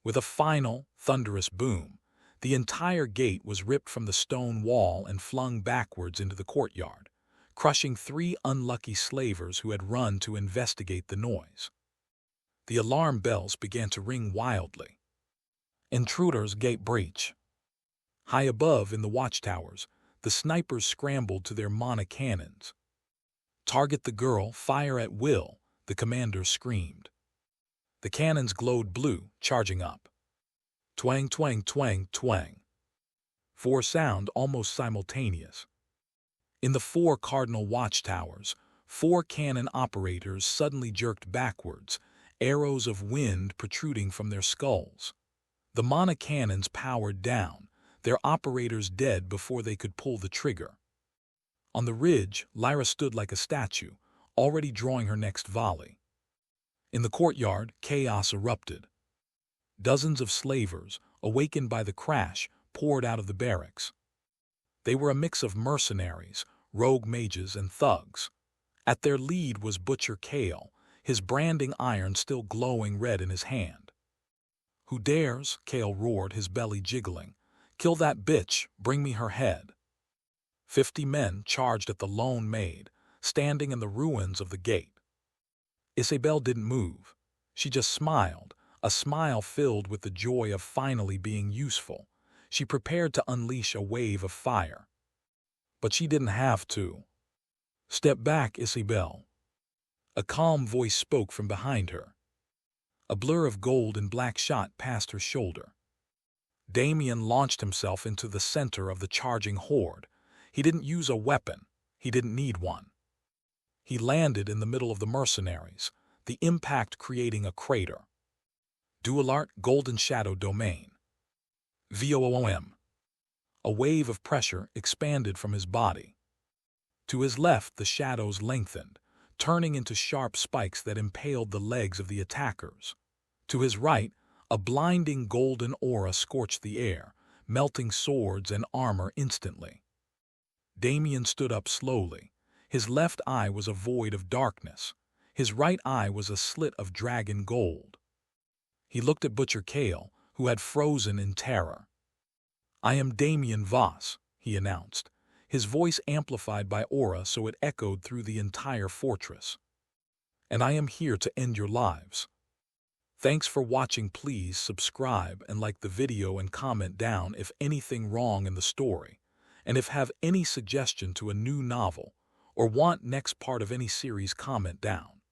With a final, thunderous boom, the entire gate was ripped from the stone wall and flung backwards into the courtyard, crushing 3 unlucky slavers who had run to investigate the noise. The alarm bells began to ring wildly. Intruders, gate breach. High above in the watchtowers, the snipers scrambled to their mana cannons. Target the girl, fire at will, the commander screamed. The cannons glowed blue, charging up. Twang, twang, twang, twang. 4 sound almost simultaneous. In the 4 cardinal watchtowers, 4 cannon operators suddenly jerked backwards, arrows of wind protruding from their skulls. The mana cannons powered down, their operators dead before they could pull the trigger. On the ridge, Lyra stood like a statue, already drawing her next volley. In the courtyard, chaos erupted. Dozens of slavers, awakened by the crash, poured out of the barracks. They were a mix of mercenaries, rogue mages, and thugs. At their lead was Butcher Kale, his branding iron still glowing red in his hand. Who dares? Kale roared, his belly jiggling. Kill that bitch, bring me her head. 50 men charged at the lone maid, standing in the ruins of the gate. Isabel didn't move. She just smiled, a smile filled with the joy of finally being useful. She prepared to unleash a wave of fire. but she didn't have to. "Step back, Isabel." A calm voice spoke from behind her. A blur of gold and black shot past her shoulder. Damien launched himself into the center of the charging horde. He didn't use a weapon. He didn't need one. He landed in the middle of the mercenaries, the impact creating a crater. Dual Golden Shadow Domain. VOOM. A wave of pressure expanded from his body. To his left, the shadows lengthened, turning into sharp spikes that impaled the legs of the attackers. To his right, a blinding golden aura scorched the air, melting swords and armor instantly. Damien stood up slowly. His left eye was a void of darkness. His right eye was a slit of dragon gold. He looked at Butcher Kale, who had frozen in terror. "I am Damien Voss," he announced, his voice amplified by aura so it echoed through the entire fortress. "And I am here to end your lives." Thanks for watching. Please subscribe and like the video and comment down if anything wrong in the story, and if have any suggestion to a new novel or want next part of any series, comment down.